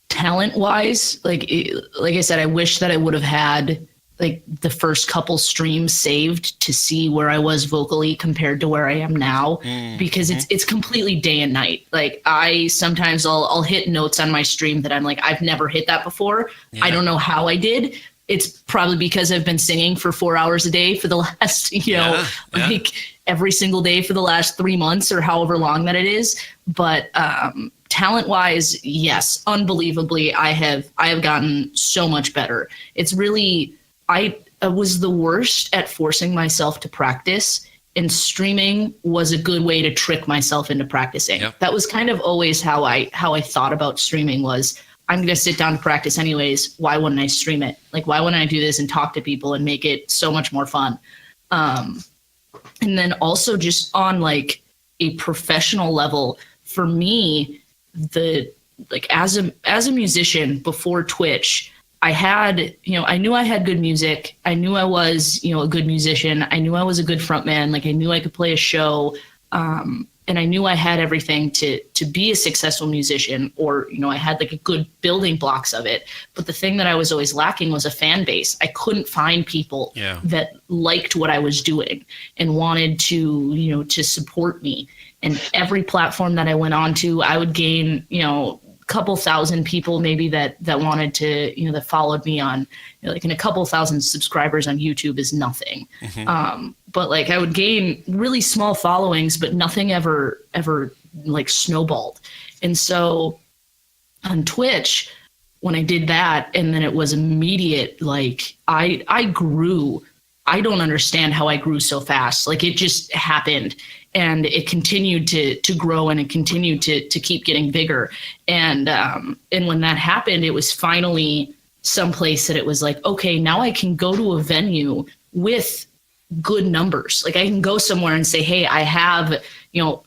talent wise, like I said, I wish that I would have had like the first couple streams saved to see where I was vocally compared to where I am now, because it's completely day and night. Like I'll hit notes on my stream that I'm like, I've never hit that before. Yeah. I don't know how I did. It's probably because I've been singing for 4 hours a day for the last, like every single day for the last 3 months or however long that it is. But talent wise, yes, unbelievably, I have gotten so much better. It's really, I was the worst at forcing myself to practice, and streaming was a good way to trick myself into practicing. Yep. That was kind of always how I thought about streaming was, I'm going to sit down to practice anyways. Why wouldn't I stream it? Like, why wouldn't I do this and talk to people and make it so much more fun? And then also just on like a professional level, for me, as a musician before Twitch, I had, I knew I had good music. I knew I was, a good musician. I knew I was a good frontman. Like I knew I could play a show. And I knew I had everything to be a successful musician, or, I had like a good building blocks of it. But the thing that I was always lacking was a fan base. I couldn't find people that liked what I was doing and wanted to, to support me. And every platform that I went on to, I would gain, a couple thousand people maybe that wanted to, that followed me on, like, and a couple thousand subscribers on YouTube is nothing. Mm-hmm. But like I would gain really small followings, but nothing ever like snowballed. And so on Twitch, when I did that, and then it was immediate, like I grew. I don't understand how I grew so fast. Like it just happened, and it continued to grow, and it continued to keep getting bigger. And when that happened, it was finally someplace that it was like, okay, now I can go to a venue with good numbers. Like I can go somewhere and say, hey, I have,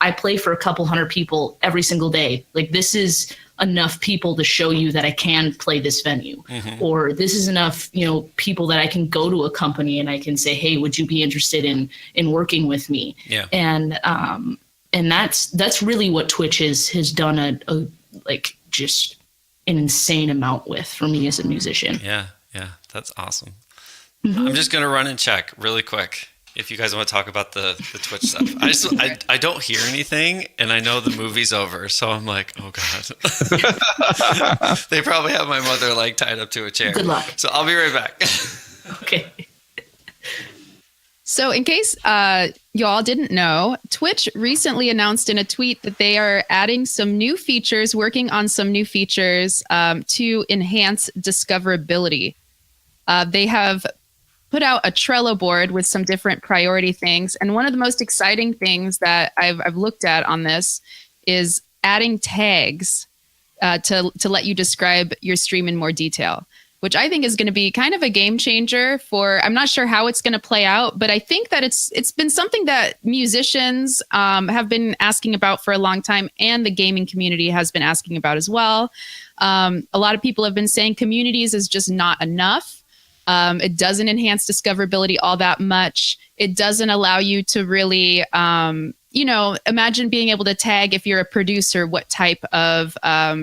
I play for a couple hundred people every single day. Like this is enough people to show you that I can play this venue, or this is enough, people that I can go to a company and I can say, hey, would you be interested in working with me? Yeah. And that's really what Twitch has done just an insane amount with for me as a musician. Yeah. That's awesome. I'm just going to run and check really quick if you guys want to talk about the Twitch stuff. I don't hear anything, and I know the movie's over, so I'm like, oh God. They probably have my mother like tied up to a chair. Good luck. So I'll be right back. Okay. So in case y'all didn't know, Twitch recently announced in a tweet that they are adding some new features, working on some new features to enhance discoverability. They have put out a Trello board with some different priority things. And one of the most exciting things that I've looked at on this is adding tags to let you describe your stream in more detail, which I think is going to be kind of a game changer for, I'm not sure how it's going to play out, but I think that it's been something that musicians have been asking about for a long time, and the gaming community has been asking about as well. A lot of people have been saying communities is just not enough. It doesn't enhance discoverability all that much. It doesn't allow you to really, imagine being able to tag if you're a producer, what type of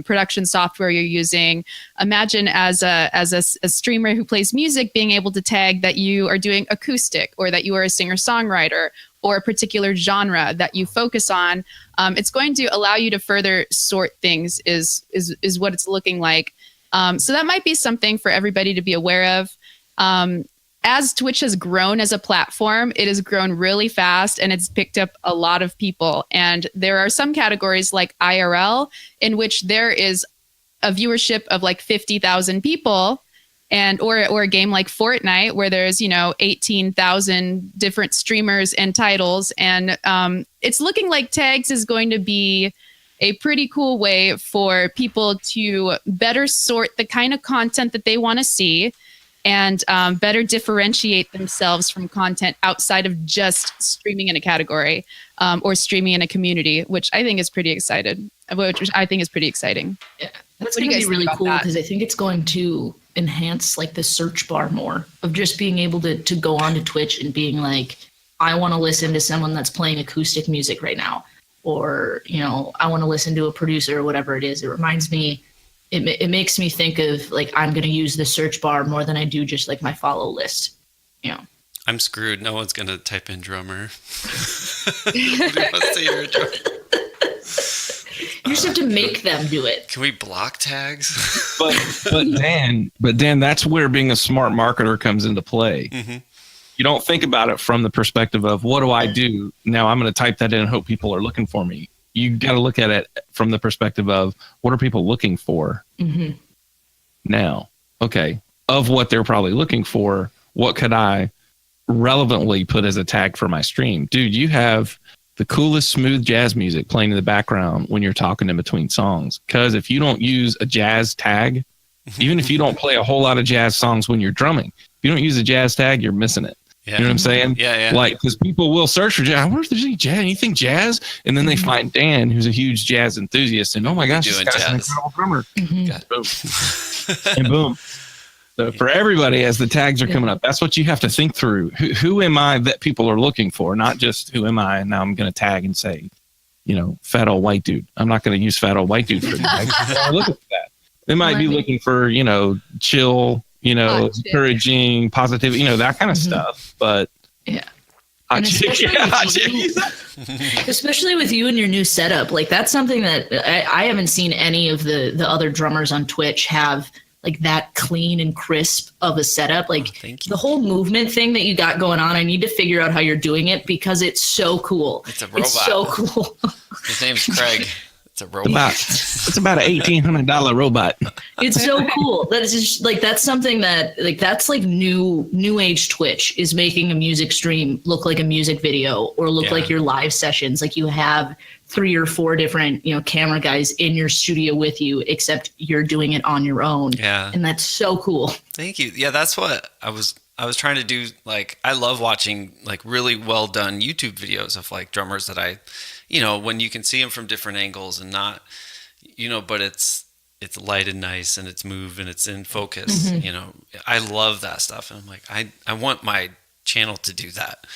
production software you're using. Imagine as a streamer who plays music, being able to tag that you are doing acoustic, or that you are a singer-songwriter, or a particular genre that you focus on. It's going to allow you to further sort things is what it's looking like. So that might be something for everybody to be aware of. As Twitch has grown as a platform, it has grown really fast, and it's picked up a lot of people. And there are some categories like IRL in which there is a viewership of like 50,000 people, and or a game like Fortnite where there's 18,000 different streamers and titles. And it's looking like tags is going to be a pretty cool way for people to better sort the kind of content that they want to see, and better differentiate themselves from content outside of just streaming in a category or streaming in a community, which I think is pretty exciting. Yeah, that's going to be really cool, because I think it's going to enhance like the search bar more, of just being able to go onto Twitch and being like, I want to listen to someone that's playing acoustic music right now, or I want to listen to a producer or whatever it is. It reminds me. It makes me think of like, I'm going to use the search bar more than I do just like my follow list. I'm screwed. No one's going to type in drummer. You just have to make them do it. Can we block tags? but Dan, that's where being a smart marketer comes into play. Mm-hmm. You don't think about it from the perspective of, what do I do? Now I'm going to type that in and hope people are looking for me. You got to look at it from the perspective of, what are people looking for? Mm-hmm. Now, okay, of what they're probably looking for, what could I relevantly put as a tag for my stream? Dude, you have the coolest smooth jazz music playing in the background when you're talking in between songs. Because if you don't use a jazz tag, even if you don't play a whole lot of jazz songs when you're drumming, if you don't use a jazz tag, you're missing it. Yeah. You know what I'm saying? Yeah. Like, because people will search for jazz. I wonder if there's any jazz, anything jazz, and then they find Dan, who's a huge jazz enthusiast, and oh my gosh, this guy's an incredible drummer. Mm-hmm. And boom. So for everybody, as the tags are coming up, that's what you have to think through. Who am I that people are looking for? Not just who am I, and now I'm going to tag and say, fat old white dude. I'm not going to use fat old white dude for the tag. Look at that. They might be looking for, chill, encouraging, positive, that kind of stuff. But especially with you and your new setup, like that's something that I haven't seen any of the other drummers on Twitch have, like that clean and crisp of a setup. Like the whole movement thing that you got going on, I need to figure out how you're doing it, because it's so cool. It's a robot. It's so cool. His name's Craig. It's a robot. It's about an $1,800 robot. It's so cool. That is just like, that's something that like, that's like new age Twitch is making a music stream look like a music video, or look like your live sessions. Like you have 3 or 4 different, camera guys in your studio with you, except you're doing it on your own. Yeah. And that's so cool. Thank you. Yeah, that's what I was trying to do. Like, I love watching like really well done YouTube videos of like drummers that I, when you can see them from different angles and not, but it's it's light and nice and it's moved and it's in focus. You know, I love that stuff. And I'm like, I want my channel to do that.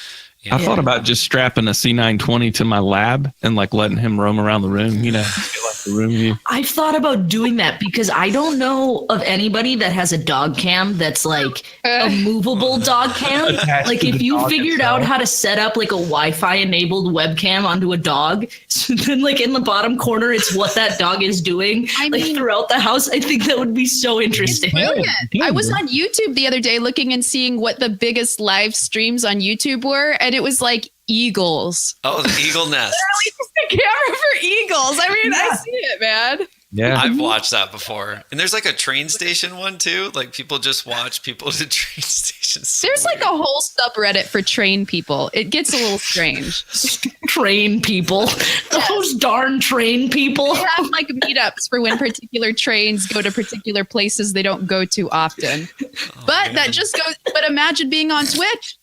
You know? I thought about just strapping a C920 to my lab and like letting him roam around the room, you know, get like the room view. I've thought about doing that because I don't know of anybody that has a dog cam that's like a movable dog cam. Attached Like to if the you dog figured itself. out how to set up like a Wi-Fi enabled webcam onto a dog, so then like in the bottom corner, it's what that dog is doing. I Like mean- throughout the house, I think that would be so interesting. Brilliant. Yeah. I was on YouTube the other day looking and seeing what the biggest live streams on YouTube were, and it was like eagles. Oh, the eagle nest. The camera for eagles. I mean, I Yeah. see it, man. Yeah. I've watched that before. And there's like a train station one too. Like people just watch people at train stations. There's like a whole subreddit for train people. It gets a little strange. Train people, those darn train people. They have like meetups for when particular trains go to particular places they don't go to often. But that just goes. But imagine being on Twitch.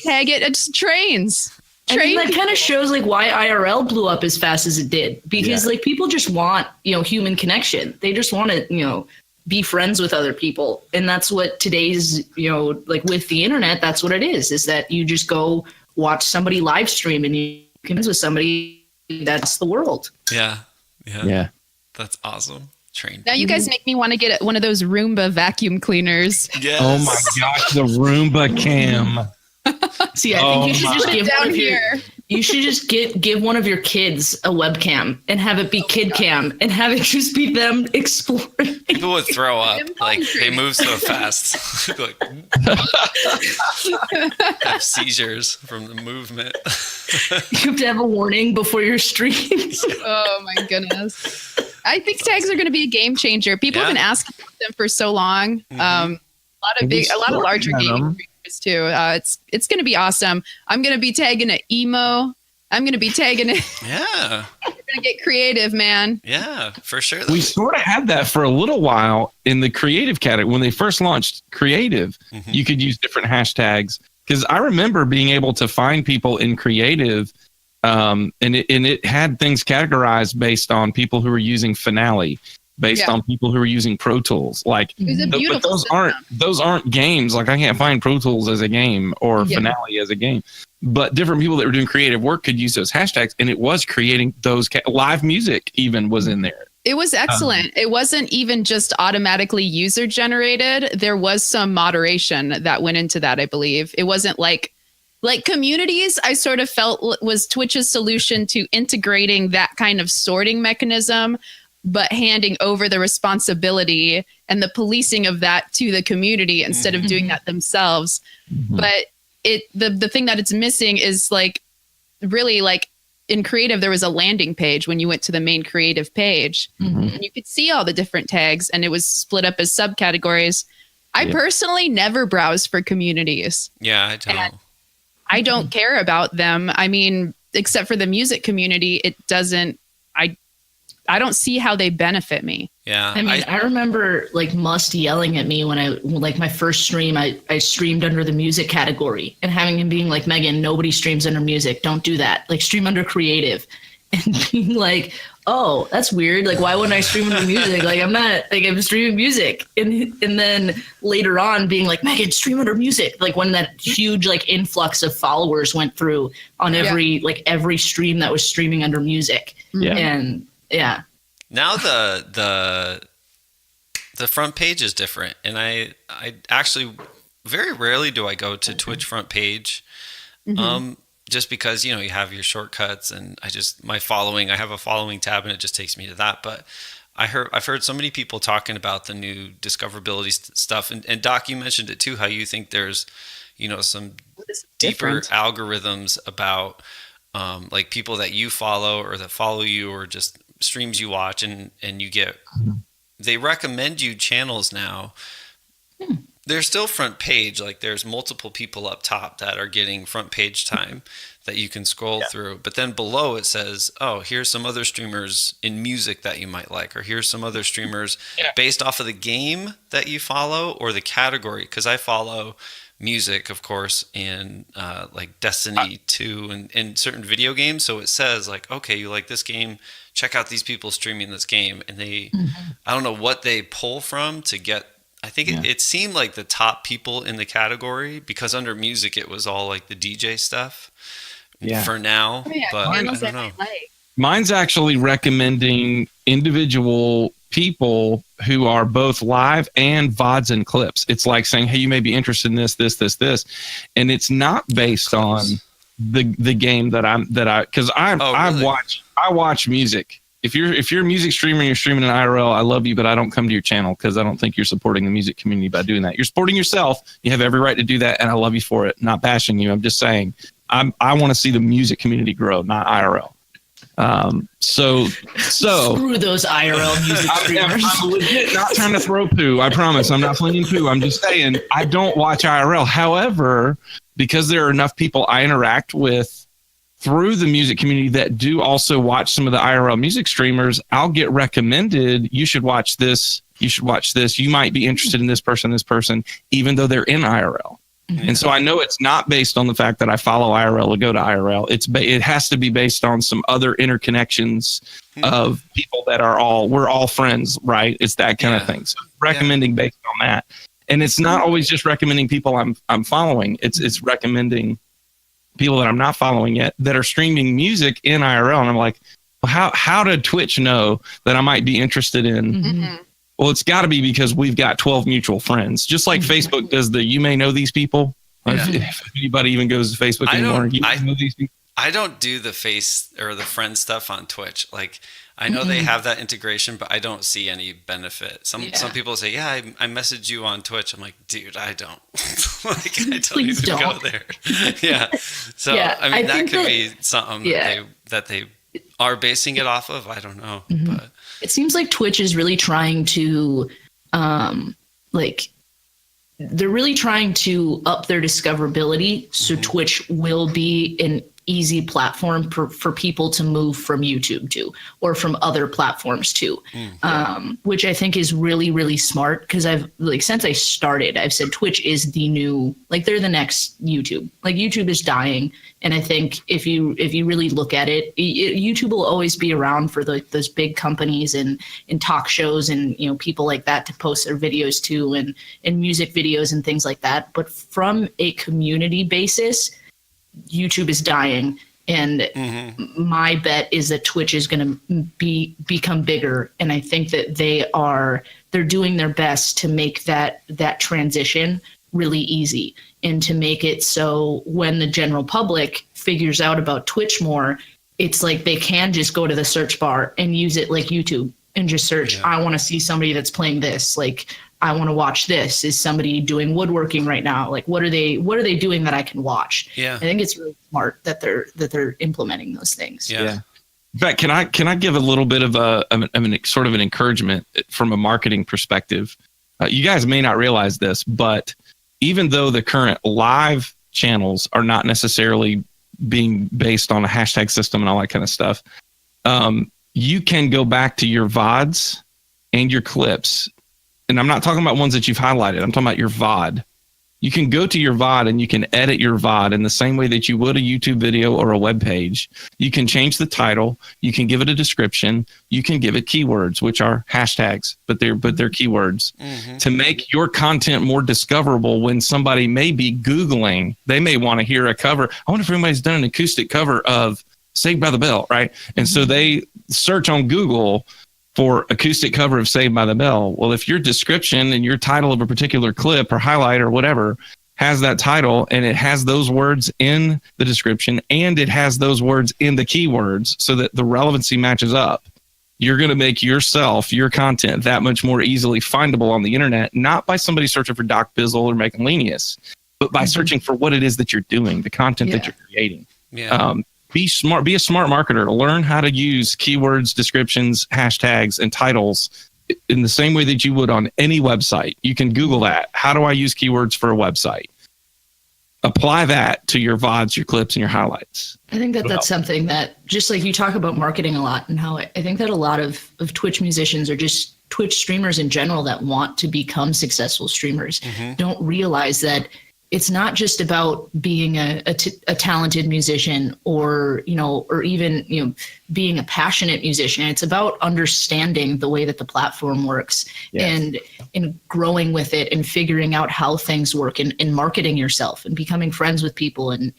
Tag it. It's trains. I mean, Train. that kind of shows like why IRL blew up as fast as it did, because like people just want, human connection. They just want to, be friends with other people. And that's what today's, like with the internet, that's what it is that you just go watch somebody live stream and you connect with somebody. That's the world. Yeah. Yeah. That's awesome. Train. Now you guys make me want to get one of those Roomba vacuum cleaners. Yes. Oh my gosh, the Roomba cam. See, I think you should just Put it give one down of your, here. you should just give one of your kids a webcam and have it be kid cam and have it just be them exploring. People would throw up. I'm Like hungry. they move so fast. Like, have seizures from the movement. You have to have a warning before your streams. Oh my goodness. I think tags are going to be a game changer. People have Yeah. been asking about them for so long. A lot of larger Sorting gaming them. creators too. It's going to be awesome. I'm going to be tagging it emo. I'm going to be tagging it. Yeah. We're going to get creative, man. Yeah, for sure. We sort of had that for a little while in the creative category. When they first launched creative, you could use different hashtags. Because I remember being able to find people in creative, and it had things categorized based on people who were using Finale, based Yeah. on people who were using Pro Tools. Like, It was a but beautiful those aren't games. Like, I can't find Pro Tools as a game or Yeah. Finale as a game. But different people that were doing creative work could use those hashtags, and it was creating those live music. Even was in there. It was excellent. It wasn't even just automatically user generated. There was some moderation that went into that, I believe. It wasn't like communities, I sort of felt was Twitch's solution to integrating that kind of sorting mechanism, but handing over the responsibility and the policing of that to the community instead of doing that themselves. But the thing that it's missing is like really like in creative, there was a landing page when you went to the main creative page and you could see all the different tags and it was split up as subcategories. I personally never browse for communities. Yeah, I don't. I don't care about them. I mean, except for the music community, it doesn't, I don't see how they benefit me. Yeah. I mean, I remember like Must yelling at me when my first stream, I streamed under the music category and having him being like, Megan, nobody streams under music. Don't do that. Like stream under creative. And being like, oh, that's weird. Like, why wouldn't I stream under music? Like, I'm streaming music. And then later on being like, Megan, stream under music. Like when that huge like influx of followers went through on every stream that was streaming under music. Yeah. And yeah. Now the front page is different, and I actually very rarely do I go to Twitch front page, just because you have your shortcuts, and I have a following tab, and it just takes me to that. But I've heard so many people talking about the new discoverability stuff, and Doc, you mentioned it too, how you think there's some deeper algorithms about like people that you follow or that follow you or just streams you watch and you get they recommend you channels now. They're still front page, like there's multiple people up top that are getting front page time that you can scroll through, but then below it says, oh, here's some other streamers in music that you might like, or here's some other streamers based off of the game that you follow or the category, because I follow music, of course, and like Destiny 2 and certain video games. So it says like, okay, you like this game, check out these people streaming this game. And they, I don't know what they pull from to get, I think it seemed like the top people in the category, because under music, it was all like the DJ stuff for now. But I don't know. Mine's actually recommending individual people who are both live and VODs and clips. It's like saying, hey, you may be interested in this. And it's not based on the game because I watch music. If you're a music streamer and you're streaming in IRL, I love you, but I don't come to your channel because I don't think you're supporting the music community by doing that. You're supporting yourself. You have every right to do that. And I love you for it. Not bashing you. I'm just saying I want to see the music community grow, not IRL. So screw those IRL music streamers. I'm legit not trying to throw poo. I promise. I'm not flinging poo. I'm just saying I don't watch IRL. However, because there are enough people I interact with through the music community that do also watch some of the IRL music streamers, I'll get recommended. You should watch this. You should watch this. You might be interested in this person, even though they're in IRL. And so I know it's not based on the fact that I follow IRL or go to IRL. It has to be based on some other interconnections of people that we're all friends, right? It's that kind of thing. So recommending based on that. And it's not always just recommending people I'm following. It's recommending people that I'm not following yet that are streaming music in IRL. And I'm like, well, how did Twitch know that I might be interested in? Mm-hmm. Well, it's got to be because we've got 12 mutual friends, just like Facebook does you may know these people. If anybody even goes to Facebook anymore, know these people. I don't do the face or the friend stuff on Twitch. Like, I know they have that integration, but I don't see any benefit. Some people say, I messaged you on Twitch. I'm like, dude, I don't. Like, I don't even go there. So, I mean, that could be something that they are basing it off of. I don't know. But it seems like Twitch is really trying to, they're really trying to up their discoverability. So Twitch will be an easy platform for people to move from YouTube to, or from other platforms to, which I think is really, really smart. Because since I started, I've said Twitch is the new, they're the next YouTube. YouTube is dying. And I think if you really look at it, YouTube will always be around for those big companies and talk shows and, people like that to post their videos to, and music videos and things like that. But from a community basis, YouTube is dying, and my bet is that Twitch is going to become bigger. And I think that they're doing their best to make that transition really easy, and to make it so when the general public figures out about Twitch more, it's like they can just go to the search bar and use it like YouTube and just search, I want to see somebody that's playing this. I want to watch this. Is somebody doing woodworking right now? What are they doing that I can watch? Yeah. I think it's really smart that they're implementing those things. Yeah. In fact, can I give a little bit of an sort of an encouragement from a marketing perspective? You guys may not realize this, but even though the current live channels are not necessarily being based on a hashtag system and all that kind of stuff, you can go back to your VODs and your clips. And I'm not talking about ones that you've highlighted. I'm talking about your VOD. You can go to your VOD and you can edit your VOD in the same way that you would a YouTube video or a web page. You can change the title. You can give it a description. You can give it keywords, which are hashtags, but they're keywords to make your content more discoverable. When somebody may be Googling, they may want to hear a cover. I wonder if anybody's done an acoustic cover of Saved by the Bell, right? And so they search on Google for acoustic cover of Saved by the Bell. Well, if your description and your title of a particular clip or highlight or whatever has that title, and it has those words in the description, and it has those words in the keywords so that the relevancy matches up, you're going to make your content that much more easily findable on the internet, not by somebody searching for Doc Bizzle or Megan Lenius, but by searching for what it is that you're doing, the content that you're creating. Be smart. Be a smart marketer. Learn how to use keywords, descriptions, hashtags, and titles in the same way that you would on any website. You can Google that. How do I use keywords for a website? Apply that to your VODs, your clips, and your highlights. I think that's something that, just like you talk about marketing a lot, and how I think that a lot of Twitch musicians, or just Twitch streamers in general that want to become successful streamers, don't realize that it's not just about being a talented musician or, or even, being a passionate musician. It's about understanding the way that the platform works and growing with it and figuring out how things work and marketing yourself and becoming friends with people and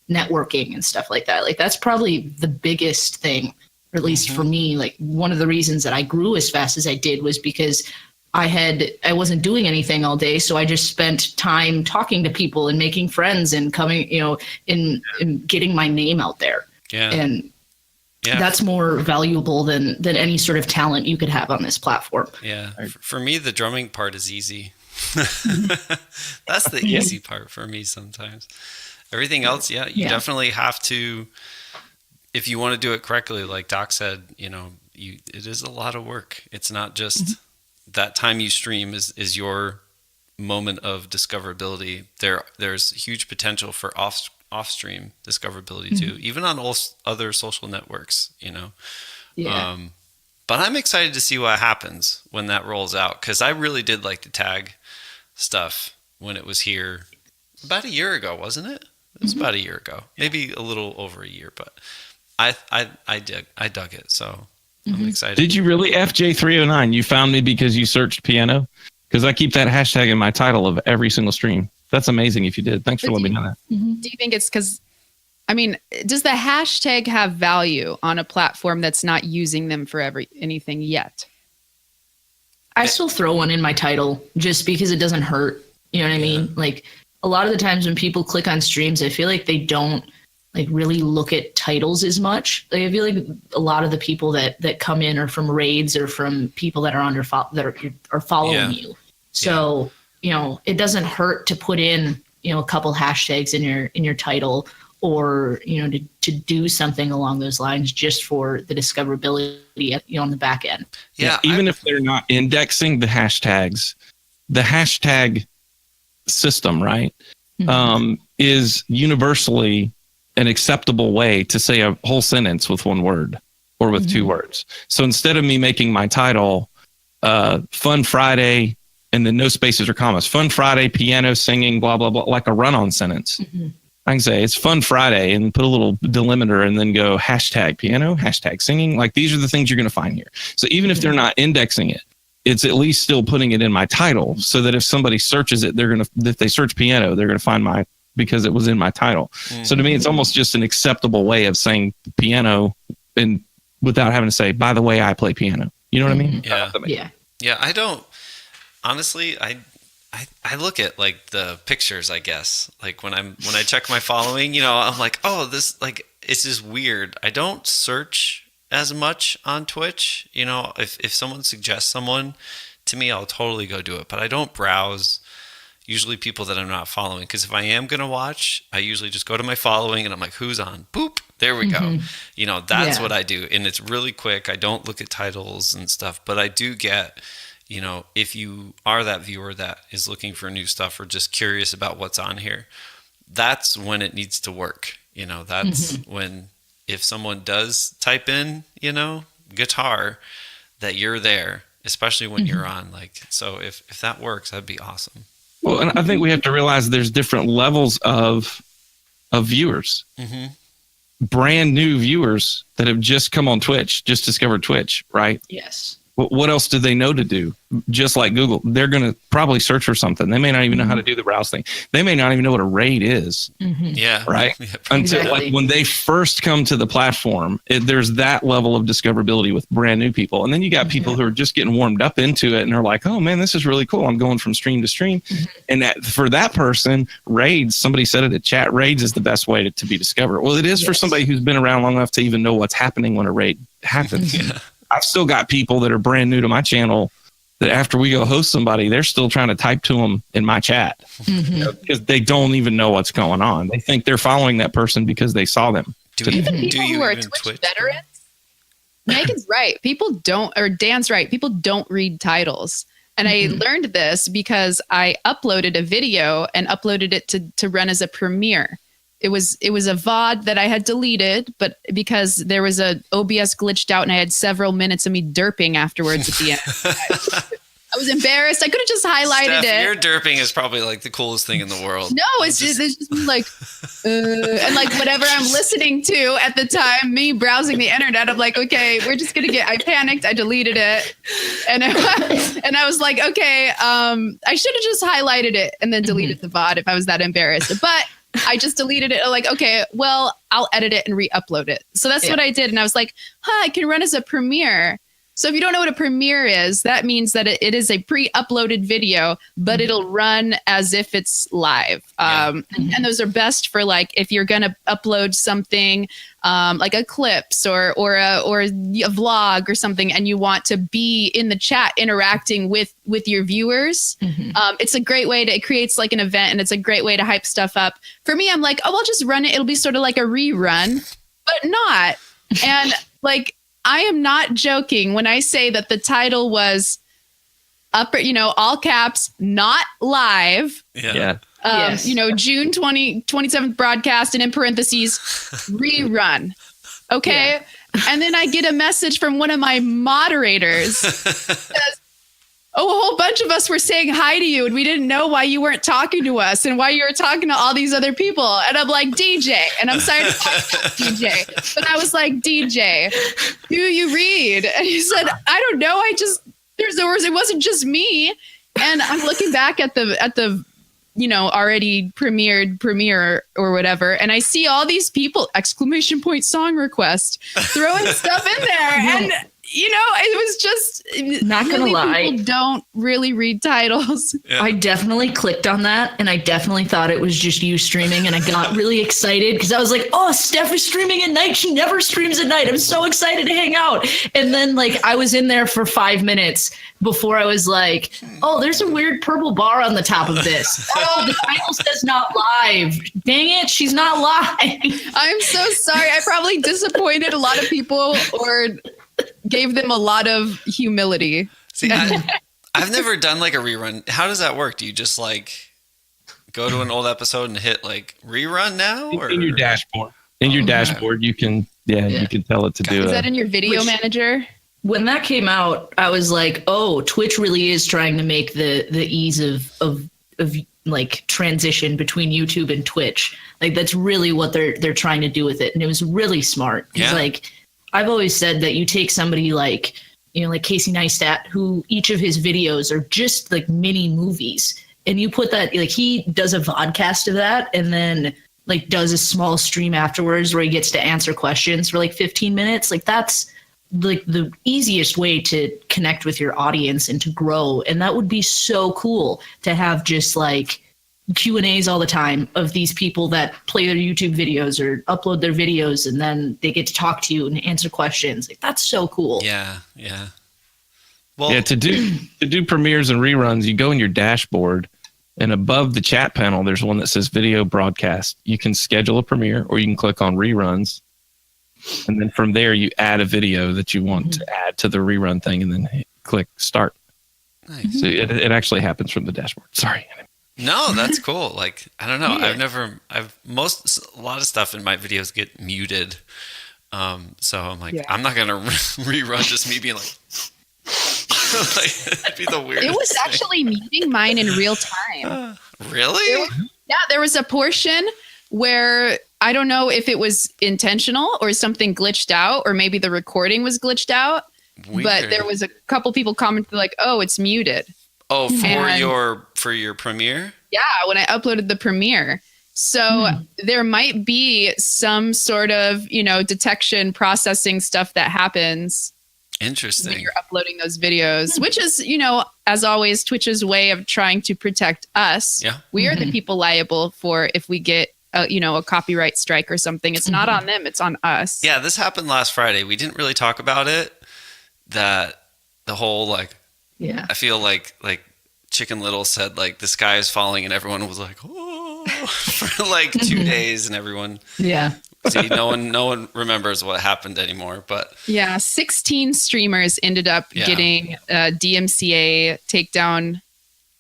networking and stuff like that. Like, that's probably the biggest thing, or at least for me. Like, one of the reasons that I grew as fast as I did was because I wasn't doing anything all day. So I just spent time talking to people and making friends and coming, in getting my name out there. Yeah. And that's more valuable than any sort of talent you could have on this platform. Yeah. For me, the drumming part is easy. That's the easy part for me sometimes. Everything else, you definitely have to, if you want to do it correctly, like Doc said, it is a lot of work. It's not just that time you stream is your moment of discoverability. There's huge potential for off stream discoverability too, even on all other social networks, Yeah. But I'm excited to see what happens when that rolls out, because I really did like the tag stuff when it was here about a year ago, wasn't it? It was about a year ago, maybe a little over a year, but I dug it. So I'm excited. Did you really, FJ309? You found me because you searched piano? Because I keep that hashtag in my title of every single stream. That's amazing if you did. Thanks for letting me know that. Do you think it's because, does the hashtag have value on a platform that's not using them for anything yet? I still throw one in my title just because it doesn't hurt. You know what I mean? Like, a lot of the times when people click on streams, I feel like they don't really look at titles as much. Like, I feel like a lot of the people that come in are from raids or from people that are that are following you. So, it doesn't hurt to put in, a couple hashtags in your title, or, to do something along those lines just for the discoverability on the back end. Yeah. Even if they're not indexing the hashtags, the hashtag system, right, is universally an acceptable way to say a whole sentence with one word or with two words. So instead of me making my title Fun Friday and then no spaces or commas, Fun Friday, piano, singing, blah, blah, blah, like a run-on sentence, I can say it's Fun Friday and put a little delimiter and then go hashtag piano, hashtag singing. Like, these are the things you're going to find here. So even if they're not indexing it, it's at least still putting it in my title, so that if somebody searches it, if they search piano, they're going to find because it was in my title. So to me, it's almost just an acceptable way of saying piano, and without having to say, by the way, I play piano. You know what I mean? Yeah. Yeah. I don't, honestly, I look at like the pictures, I guess, like when I check my following, I'm like, oh, this, like, it's just weird. I don't search as much on Twitch. If someone suggests someone to me, I'll totally go do it, but I don't browse usually people that I'm not following, because if I am going to watch, I usually just go to my following and I'm like, who's on? Boop, there we go. That's what I do. And it's really quick. I don't look at titles and stuff, but I do get, if you are that viewer that is looking for new stuff or just curious about what's on here, that's when it needs to work. That's when, if someone does type in, guitar, that you're there, especially when you're on. Like, so if that works, that'd be awesome. Well, and I think we have to realize there's different levels of viewers. Brand new viewers that have just come on Twitch, just discovered Twitch, right? Yes. What else do they know to do? Just like Google, they're going to probably search for something. They may not even know how to do the browse thing. They may not even know what a raid is. Yeah. Right. Until like when they first come to the platform, there's that level of discoverability with brand new people. And then you got people who are just getting warmed up into it and they're like, oh man, this is really cool. I'm going from stream to stream. And for that person, raids, somebody said it in chat, raids is the best way to be discovered. Well, it is for somebody who's been around long enough to even know what's happening when a raid happens. I've still got people that are brand new to my channel that after we go host somebody, they're still trying to type to them in my chat because they don't even know what's going on. They think they're following that person because they saw them. Do you who are Twitch veterans? Megan's right. People don't, or Dan's right. People don't read titles. And I learned this because I uploaded a video and uploaded it to run as a premiere. It was a VOD that I had deleted, but because there was a OBS glitched out and I had several minutes of me derping afterwards at the end. I was embarrassed. I could have just highlighted Steph, it. your derping is probably like the coolest thing in the world. No, it's just like, and like whatever I'm listening to at the time, me browsing the internet, I'm like, okay, we're just gonna I panicked, I deleted it, and I was like, okay, I should have just highlighted it and then deleted the VOD if I was that embarrassed, but I just deleted it. Like, okay, well, I'll edit it and re-upload it. So that's what I did, and I was like, I can run as a premiere. So if you don't know what a premiere is, that means that it is a pre-uploaded video, but it'll run as if it's live. And those are best for like if you're going to upload something like a clips or a vlog or something, and you want to be in the chat interacting with your viewers. It's a great way it creates like an event, and it's a great way to hype stuff up. For me, I'm like, oh, I'll just run it. It'll be sort of like a rerun, but not. And like, I am not joking when I say that the title was all caps, not live. Yeah. June 27th broadcast, and in parentheses, rerun. Okay. Yeah. And then I get a message from one of my moderators that says, a whole bunch of us were saying hi to you, and we didn't know why you weren't talking to us and why you were talking to all these other people. And I'm like, DJ, and I'm sorry to call you DJ, but I was like, DJ, who you read? And he said, I don't know. It wasn't just me. And I'm looking back at the already premiere or whatever, and I see all these people, ! Song request, throwing stuff in there. And it was just not gonna lie. People don't really read titles. Yeah. I definitely clicked on that, and I definitely thought it was just you streaming, and I got really excited because I was like, "Oh, Steph is streaming at night. She never streams at night. I'm so excited to hang out." And then like I was in there for 5 minutes before I was like, "Oh, there's a weird purple bar on the top of this. Oh, the title says not live. Dang it, she's not live." I'm so sorry. I probably disappointed a lot of people or gave them a lot of humility. See, I've never done like a rerun. How does that work? Do you just like go to an old episode and hit like rerun now? Or? In your dashboard. In your dashboard, you can you can tell it to do it. Is that in your video manager? When that came out, I was like, oh, Twitch really is trying to make the ease of like transition between YouTube and Twitch. Like that's really what they're trying to do with it. And it was really smart. It's like, I've always said that you take somebody like, like Casey Neistat, who each of his videos are just like mini movies. And you put that, like he does a vodcast of that and then like does a small stream afterwards where he gets to answer questions for like 15 minutes. Like that's like the easiest way to connect with your audience and to grow. And that would be so cool to have just like Q&As all the time of these people that play their YouTube videos or upload their videos, and then they get to talk to you and answer questions. Like that's so cool. Yeah. Well, to do premieres and reruns, you go in your dashboard, and above the chat panel, there's one that says video broadcast. You can schedule a premiere, or you can click on reruns, and then from there you add a video that you want to add to the rerun thing, and then click start. Nice. So it actually happens from the dashboard. Sorry. No, that's cool. Like, I don't know. Yeah. A lot of stuff in my videos get muted. So I'm like, I'm not going to rerun just me being like, that'd be the weirdest It was thing. Actually muting mine in real time. Really? There was a portion where I don't know if it was intentional or something glitched out, or maybe the recording was glitched out. Weird. But there was a couple people commented like, oh, it's muted. Oh, for your premiere? Yeah, when I uploaded the premiere. So there might be some sort of, detection processing stuff that happens. Interesting. When you're uploading those videos, which is, as always, Twitch's way of trying to protect us. Yeah. We are the people liable for if we get a copyright strike or something. It's not on them, it's on us. Yeah, this happened last Friday. We didn't really talk about it. That the whole I feel like Chicken Little said like the sky is falling, and everyone was like, oh, for like 2 days, and everyone see no one remembers what happened anymore. But 16 streamers ended up getting DMCA takedown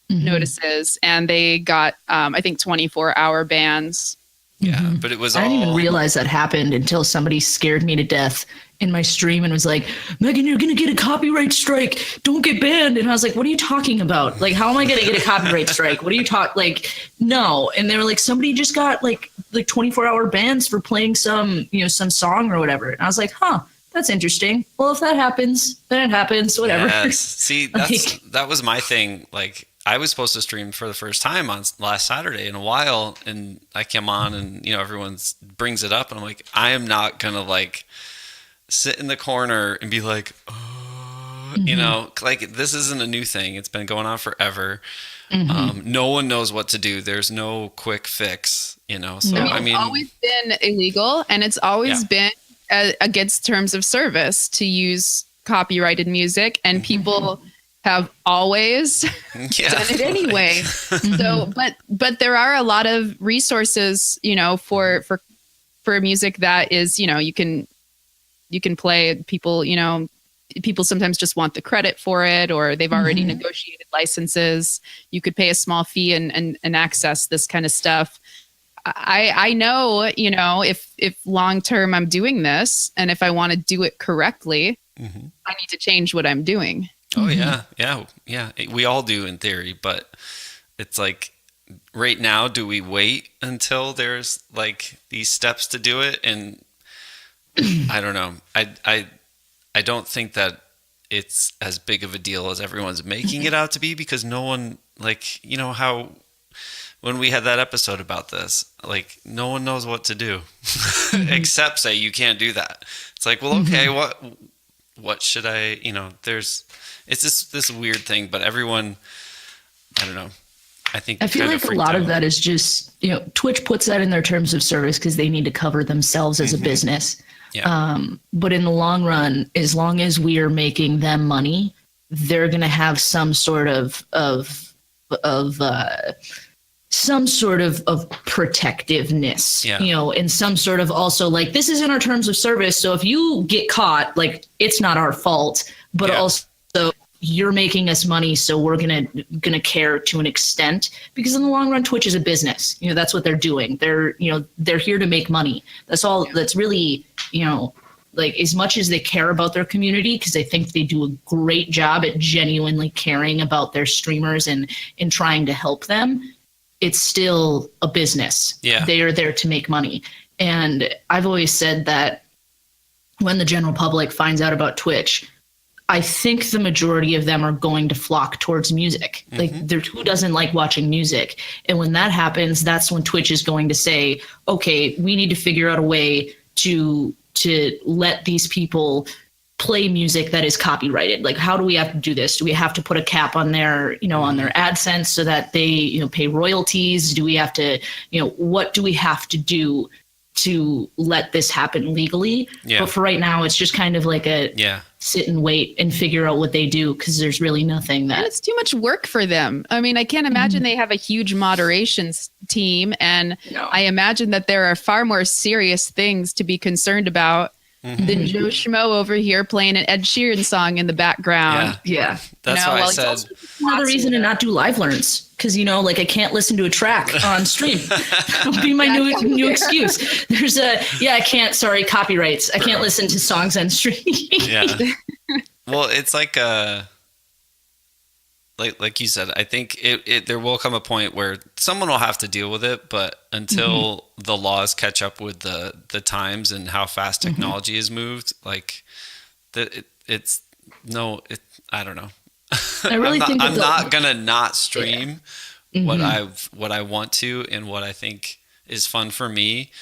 notices, and they got I think 24-hour bans. Yeah, but it was I didn't even realize that happened until somebody scared me to death in my stream and was like, Megan, you're going to get a copyright strike. Don't get banned. And I was like, what are you talking about? Like, how am I going to get a copyright strike? What are you talking? Like, no. And they were like, somebody just got like 24-hour bans for playing some song or whatever. And I was like, huh, that's interesting. Well, if that happens, then it happens, whatever. Yes. See, that was my thing. Like, I was supposed to stream for the first time on last Saturday in a while, and I came on and, everyone brings it up, and I'm like, I am not going to like sit in the corner and be like, like this isn't a new thing. It's been going on forever. No one knows what to do. There's no quick fix, So, it's always been illegal, and it's always been against terms of service to use copyrighted music, and people have always done it anyway. So, but there are a lot of resources, for music that is, you can play. People sometimes just want the credit for it, or they've already negotiated licenses. You could pay a small fee and access this kind of stuff. I know, if long term I'm doing this, and if I want to do it correctly, I need to change what I'm doing. Oh yeah. We all do in theory, but it's like right now, do we wait until there's like these steps to do it? And I don't know. I don't think that it's as big of a deal as everyone's making it out to be, because no one, like, how when we had that episode about this, like, no one knows what to do except say you can't do that. It's like, well, okay, what should I, it's this weird thing, but everyone, I don't know. I feel like a lot of that is just, Twitch puts that in their terms of service because they need to cover themselves as a business. Yeah. But in the long run, as long as we are making them money, they're going to have some sort of protectiveness, and some sort of also like, this is in our terms of service. So if you get caught, like, it's not our fault, but also you're making us money, so we're gonna care to an extent, because in the long run, Twitch is a business. That's what they're doing. They're here to make money. That's all. That's really, like, as much as they care about their community, because I think they do a great job at genuinely caring about their streamers and trying to help them. It's still a business. Yeah. They are there to make money. And I've always said that when the general public finds out about Twitch, I think the majority of them are going to flock towards music. Like, who doesn't like watching music? And when that happens, that's when Twitch is going to say, okay, we need to figure out a way to let these people play music that is copyrighted. Like, how do we have to do this? Do we have to put a cap on their, on their AdSense so that they, pay royalties? Do we have to, what do we have to do to let this happen legally? Yeah. But for right now, it's just kind of like sit and wait and figure out what they do, because there's really nothing that... And it's too much work for them. I mean, I can't imagine they have a huge moderations team, and I imagine that there are far more serious things to be concerned about than Joe Schmo over here playing an Ed Sheeran song in the background. Yeah. That's why I said... Another reason to not do live learns, because, like, I can't listen to a track on stream. That'll be my new excuse. There's I can't, sorry, copyrights. I can't listen to songs on stream. Yeah. Well, it's like like you said, I think there will come a point where someone will have to deal with it, but until the laws catch up with the times and how fast technology has moved, like, I don't know. I really think I'm not gonna not stream what I want to and what I think is fun for me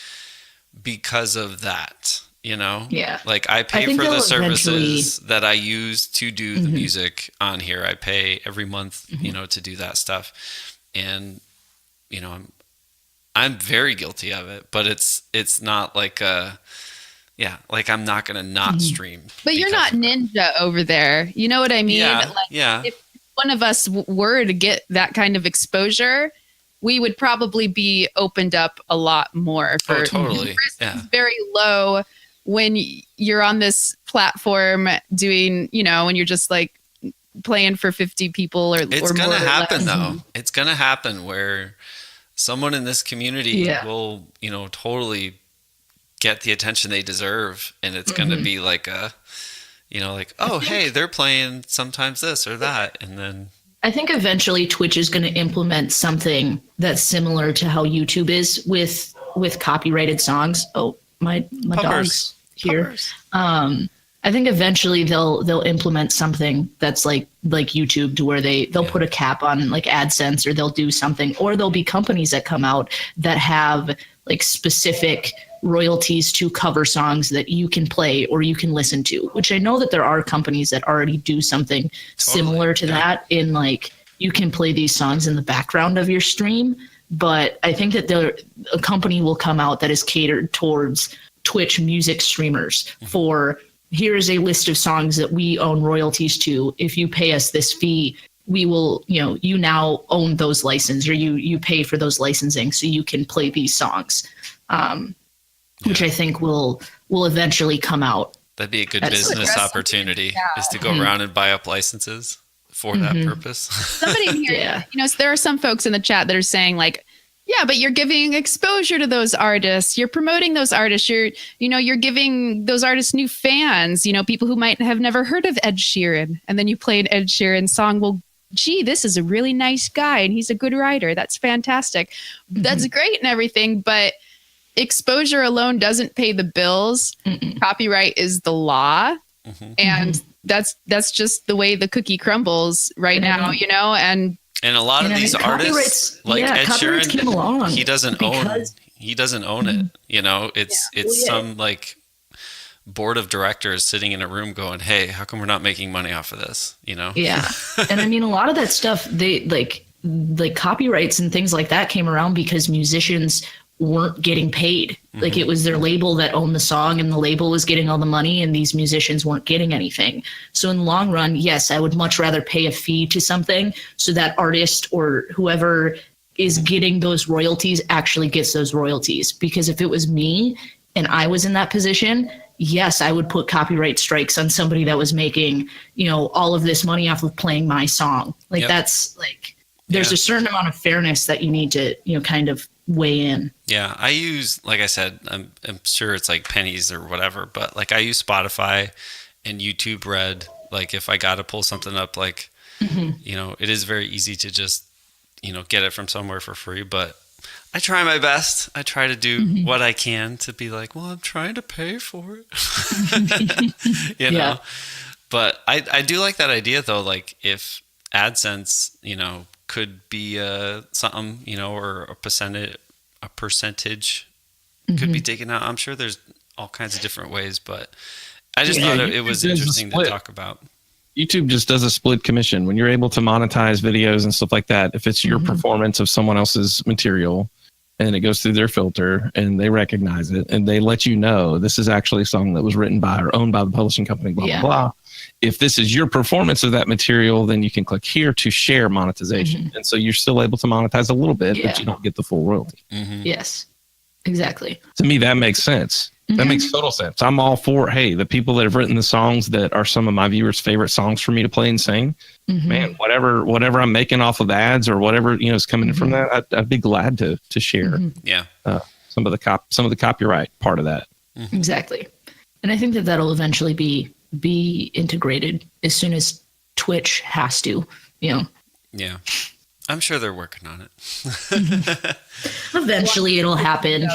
because of that. Like, I pay for the services that I use to do the music on here. I pay every month, to do that stuff, and I'm very guilty of it. But it's not like like, I'm not gonna not stream. But you're not ninja over there. You know what I mean? Yeah. If one of us were to get that kind of exposure, we would probably be opened up a lot more. Totally. It's very low when you're on this platform doing, when you're just like playing for 50 people or it's going to happen though. It's going to happen where someone in this community will, totally get the attention they deserve, and it's going to be like a, like, oh, hey, they're playing sometimes this or that, and then I think eventually Twitch is going to implement something that's similar to how YouTube is with copyrighted songs. Oh, my dog's here. Puppers. I think eventually they'll implement something that's like YouTube, to where they'll put a cap on like AdSense, or they'll do something, or there'll be companies that come out that have like specific royalties to cover songs that you can play or you can listen to, which I know that there are companies that already do something similar to that, in like you can play these songs in the background of your stream. But I think that a company will come out that is catered towards Twitch music streamers for, here is a list of songs that we own royalties to. If you pay us this fee, we will, you now own those licenses, or you pay for those licensing so you can play these songs, which I think will eventually come out. That'd be a good business opportunity, is to go around and buy up licenses for that purpose. Somebody in here, there are some folks in the chat that are saying like, yeah, but you're giving exposure to those artists. You're promoting those artists. You're giving those artists new fans, people who might have never heard of Ed Sheeran. And then you play an Ed Sheeran song. Well, gee, this is a really nice guy and he's a good writer. That's fantastic. That's great and everything. But exposure alone doesn't pay the bills. Copyright is the law. And that's just the way the cookie crumbles right now, and a lot of these artists, like Ed Sheeran, he doesn't own it. It's some like board of directors sitting in a room going, hey, how come we're not making money off of this? Yeah. And I mean, a lot of that stuff, they like copyrights and things like that came around because musicians weren't getting paid. Like it was their label that owned the song, and the label was getting all the money, and these musicians weren't getting anything. So in the long run, yes, I would much rather pay a fee to something so that artist or whoever is getting those royalties actually gets those royalties. Because if it was me and I was in that position, yes, I would put copyright strikes on somebody that was making, all of this money off of playing my song. Like that's like, there's a certain amount of fairness that you need to, kind of weigh in. Yeah, I use, like I said, I'm sure it's like pennies or whatever, but like I use Spotify and YouTube Red. Like if I got to pull something up, like, it is very easy to just, get it from somewhere for free. But I try my best. I try to do what I can to be like, well, I'm trying to pay for it, know. But I do like that idea though. Like if AdSense, could be something, or a percentage could be taken out. I'm sure there's all kinds of different ways, but I just thought it was interesting to talk about. YouTube just does a split commission when you're able to monetize videos and stuff like that. If it's your performance of someone else's material and it goes through their filter and they recognize it and they let you know this is actually a song that was written by or owned by the publishing company, blah, blah, blah. If this is your performance of that material, then you can click here to share monetization. And so you're still able to monetize a little bit, but you don't get the full royalty. Yes, exactly. To me, that makes sense. That makes total sense. I'm all for, hey, the people that have written the songs that are some of my viewers' favorite songs for me to play and sing, man, whatever I'm making off of ads or whatever, is coming in from that, I'd be glad to share some of the copyright part of that. Exactly. And I think that that'll eventually be integrated as soon as Twitch has to, Yeah. I'm sure they're working on it. Eventually it'll happen.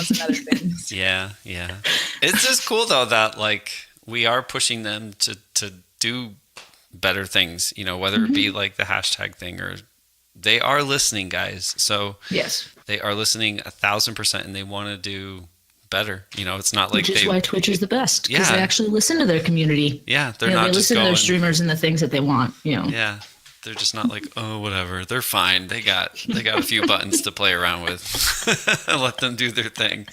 Yeah. It's just cool though that like we are pushing them to do better things, whether it be like the hashtag thing or they are listening, guys. So yes, they are listening 1,000% and they want to do better. It's not like which is why Twitch is the best, because they actually listen to their community. Yeah, they're not they just listen to their streamers and the things that they want. Yeah, they're just not like, oh, whatever. They're fine. They got a few buttons to play around with. Let them do their thing.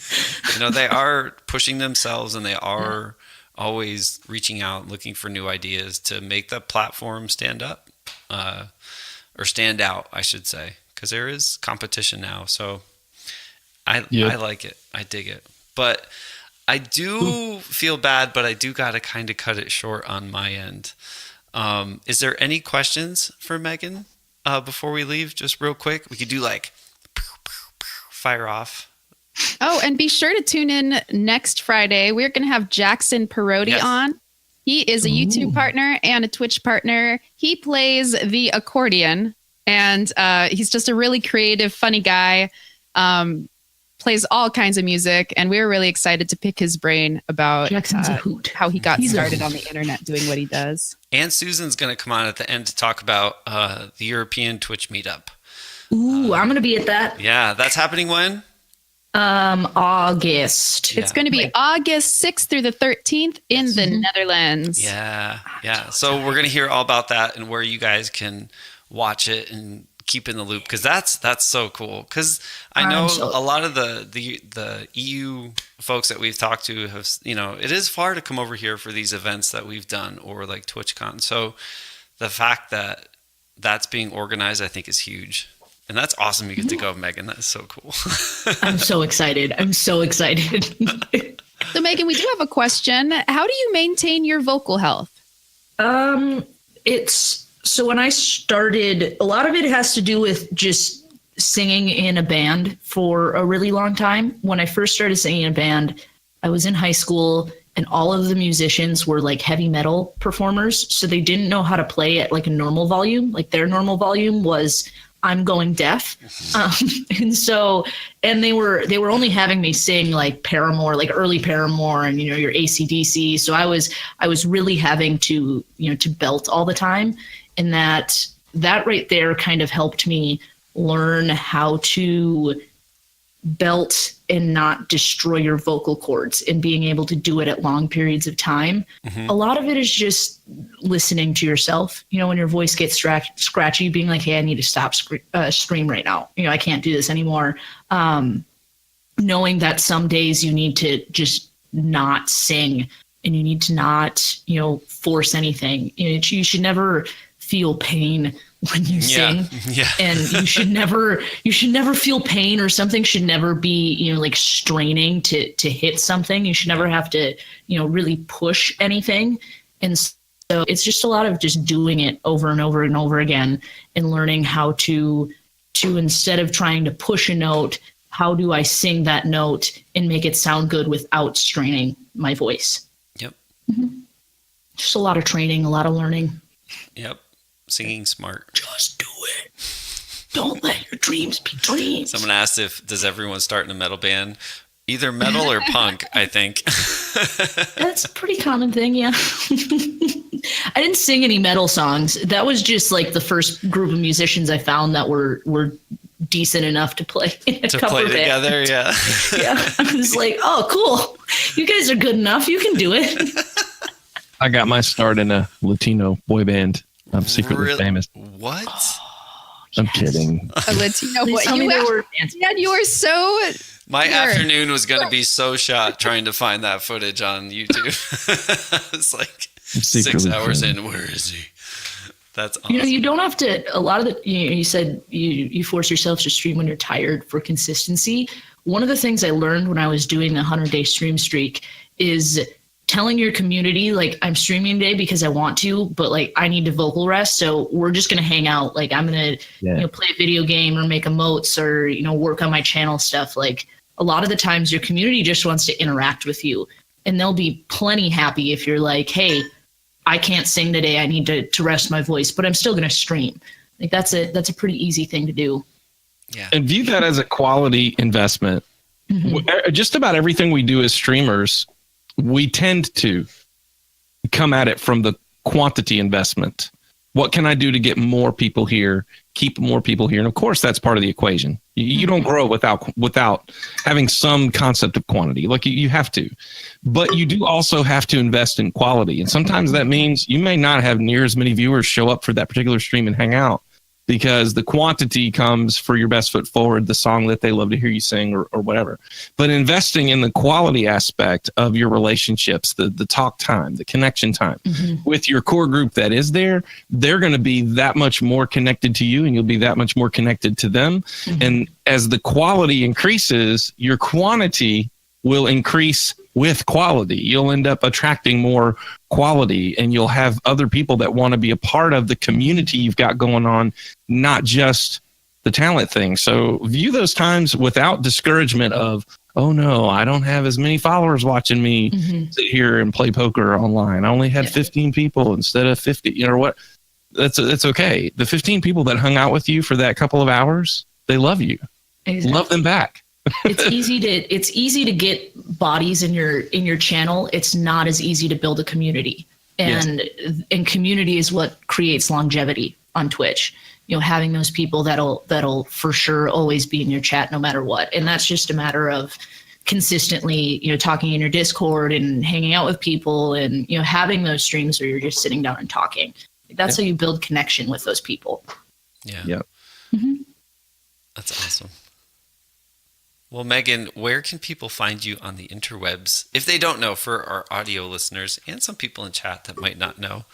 They are pushing themselves and they are always reaching out, looking for new ideas to make the platform stand up or stand out, I should say, because there is competition now. So I like it. I dig it. But I do feel bad, but I do got to kind of cut it short on my end. Is there any questions for Megan before we leave? Just real quick. We could do like fire off Oh, and be sure to tune in next Friday. We're going to have Jackson Perotti on. He is a YouTube partner and a Twitch partner. He plays the accordion, and he's just a really creative, funny guy. Plays all kinds of music, and we're really excited to pick his brain about how he got started on the internet doing what he does. And Susan's going to come on at the end to talk about the European Twitch meetup. Ooh, I'm going to be at that. Yeah, that's happening when? August. It's going to be August 6th through the 13th in the Netherlands. Yeah. So we're going to hear all about that and where you guys can watch it and keep in the loop, because that's so cool. Because I know a lot of the EU folks that we've talked to have, it is far to come over here for these events that we've done, or like TwitchCon. So the fact that that's being organized, I think, is huge. And that's awesome. You get to go, Megan. That's so cool. I'm so excited. So, Megan, we do have a question. How do you maintain your vocal health? So when I started, a lot of it has to do with just singing in a band for a really long time. When I first started singing in a band, I was in high school, and all of the musicians were like heavy metal performers. So they didn't know how to play at like a normal volume. Like their normal volume was I'm going deaf. And they were only having me sing like Paramore, like early Paramore and, your AC/DC. So I was really having to, to belt all the time. And that right there kind of helped me learn how to belt and not destroy your vocal cords, and being able to do it at long periods of time. Mm-hmm. A lot of it is just listening to yourself, when your voice gets scratchy, being like, hey, I need to stop scream right now. I can't do this anymore. Knowing that some days you need to just not sing, and you need to not, force anything. You should never feel pain when you sing. Yeah. And you should never feel pain, or something should never be, like straining to hit something. You should never have to, really push anything. And so it's just a lot of just doing it over and over and over again, and learning how to instead of trying to push a note, how do I sing that note and make it sound good without straining my voice? Yep. Mm-hmm. Just a lot of training, a lot of learning. Yep. Singing smart. Just do it. Don't let your dreams be dreams. Someone asked does everyone start in a metal band? Either metal or punk, I think. That's a pretty common thing, yeah. I didn't sing any metal songs. That was just like the first group of musicians I found that were decent enough to play in a cover band. Together, yeah. Yeah. I was like, oh, cool. You guys are good enough. You can do it. I got my start in a Latino boy band. I'm secretly famous. What? I'm kidding. A Latino boy. You were so... My afternoon was going to be so shot trying to find that footage on YouTube. It's like 6 hours in. Where is he? That's awesome. You don't have to. A lot of the you said you force yourself to stream when you're tired for consistency. One of the things I learned when I was doing the 100-day stream streak is telling your community, like, I'm streaming today because I want to, but like I need to vocal rest. So we're just going to hang out. Like I'm going to play a video game or make emotes or, work on my channel stuff. Like a lot of the times your community just wants to interact with you, and they'll be plenty happy if you're like, hey, I can't sing today. I need to rest my voice, but I'm still going to stream. Like that's a pretty easy thing to do. Yeah. And view that as a quality investment. Mm-hmm. Just about everything we do as streamers, we tend to come at it from the quantity investment. What can I do to get more people here, keep more people here? And of course, that's part of the equation. You don't grow without having some concept of quantity. Like you have to, but you do also have to invest in quality. And sometimes that means you may not have near as many viewers show up for that particular stream and hang out, because the quantity comes for your best foot forward, the song that they love to hear you sing or whatever. But investing in the quality aspect of your relationships, the talk time, the connection time with your core group that is there, they're going to be that much more connected to you, and you'll be that much more connected to them. And as the quality increases, your quantity will increase with quality. You'll end up attracting more quality, and you'll have other people that want to be a part of the community you've got going on, not just the talent thing. So view those times without discouragement of, oh no, I don't have as many followers watching me sit here and play poker online. I only had 15 people instead of 50, you know what? That's okay. The 15 people that hung out with you for that couple of hours, they love you. Exactly. Love them back. It's easy to get bodies in your channel. It's not as easy to build a community. And community is what creates longevity on Twitch. You know, having those people that'll for sure always be in your chat no matter what. And that's just a matter of consistently, you know, talking in your Discord and hanging out with people and, you know, having those streams where you're just sitting down and talking. That's how you build connection with those people. Yeah. Yep. That's awesome. Well, Megan, where can people find you on the interwebs if they don't know, for our audio listeners and some people in chat that might not know?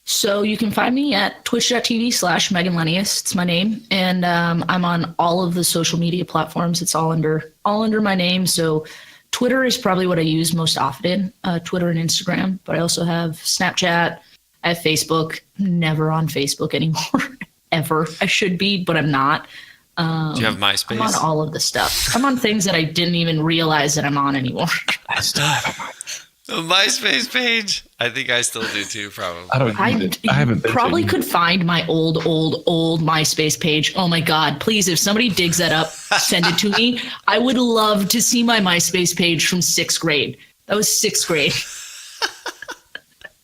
So you can find me at twitch.tv/MeganLenius. It's my name. And I'm on all of the social media platforms. It's all under my name. So Twitter is probably what I use most often, Twitter and Instagram. But I also have Snapchat. I have Facebook. Never on Facebook anymore, ever. I should be, but I'm not. Do you have MySpace? I'm on all of the stuff. I'm on things that I didn't even realize that I'm on anymore. I still have a MySpace page. I think I still do too, probably. I haven't been probably could find my old MySpace page. Oh my God, please, if somebody digs that up, send it to me. I would love to see my MySpace page from 6th grade. That was 6th grade.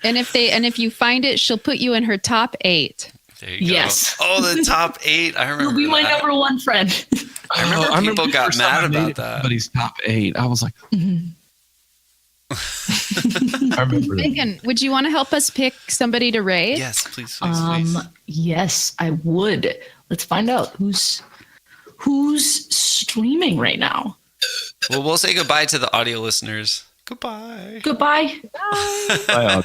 And if you find it, she'll put you in her top 8. There you go. Yes. Oh, the top 8. I remember. You'll be my number 1 friend. I remember people got mad about that. But he's top 8. I was like, I remember. Megan, would you want to help us pick somebody to raid? Yes, please. Yes, I would. Let's find out who's streaming right now. Well, we'll say goodbye to the audio listeners. Goodbye. Goodbye. Bye.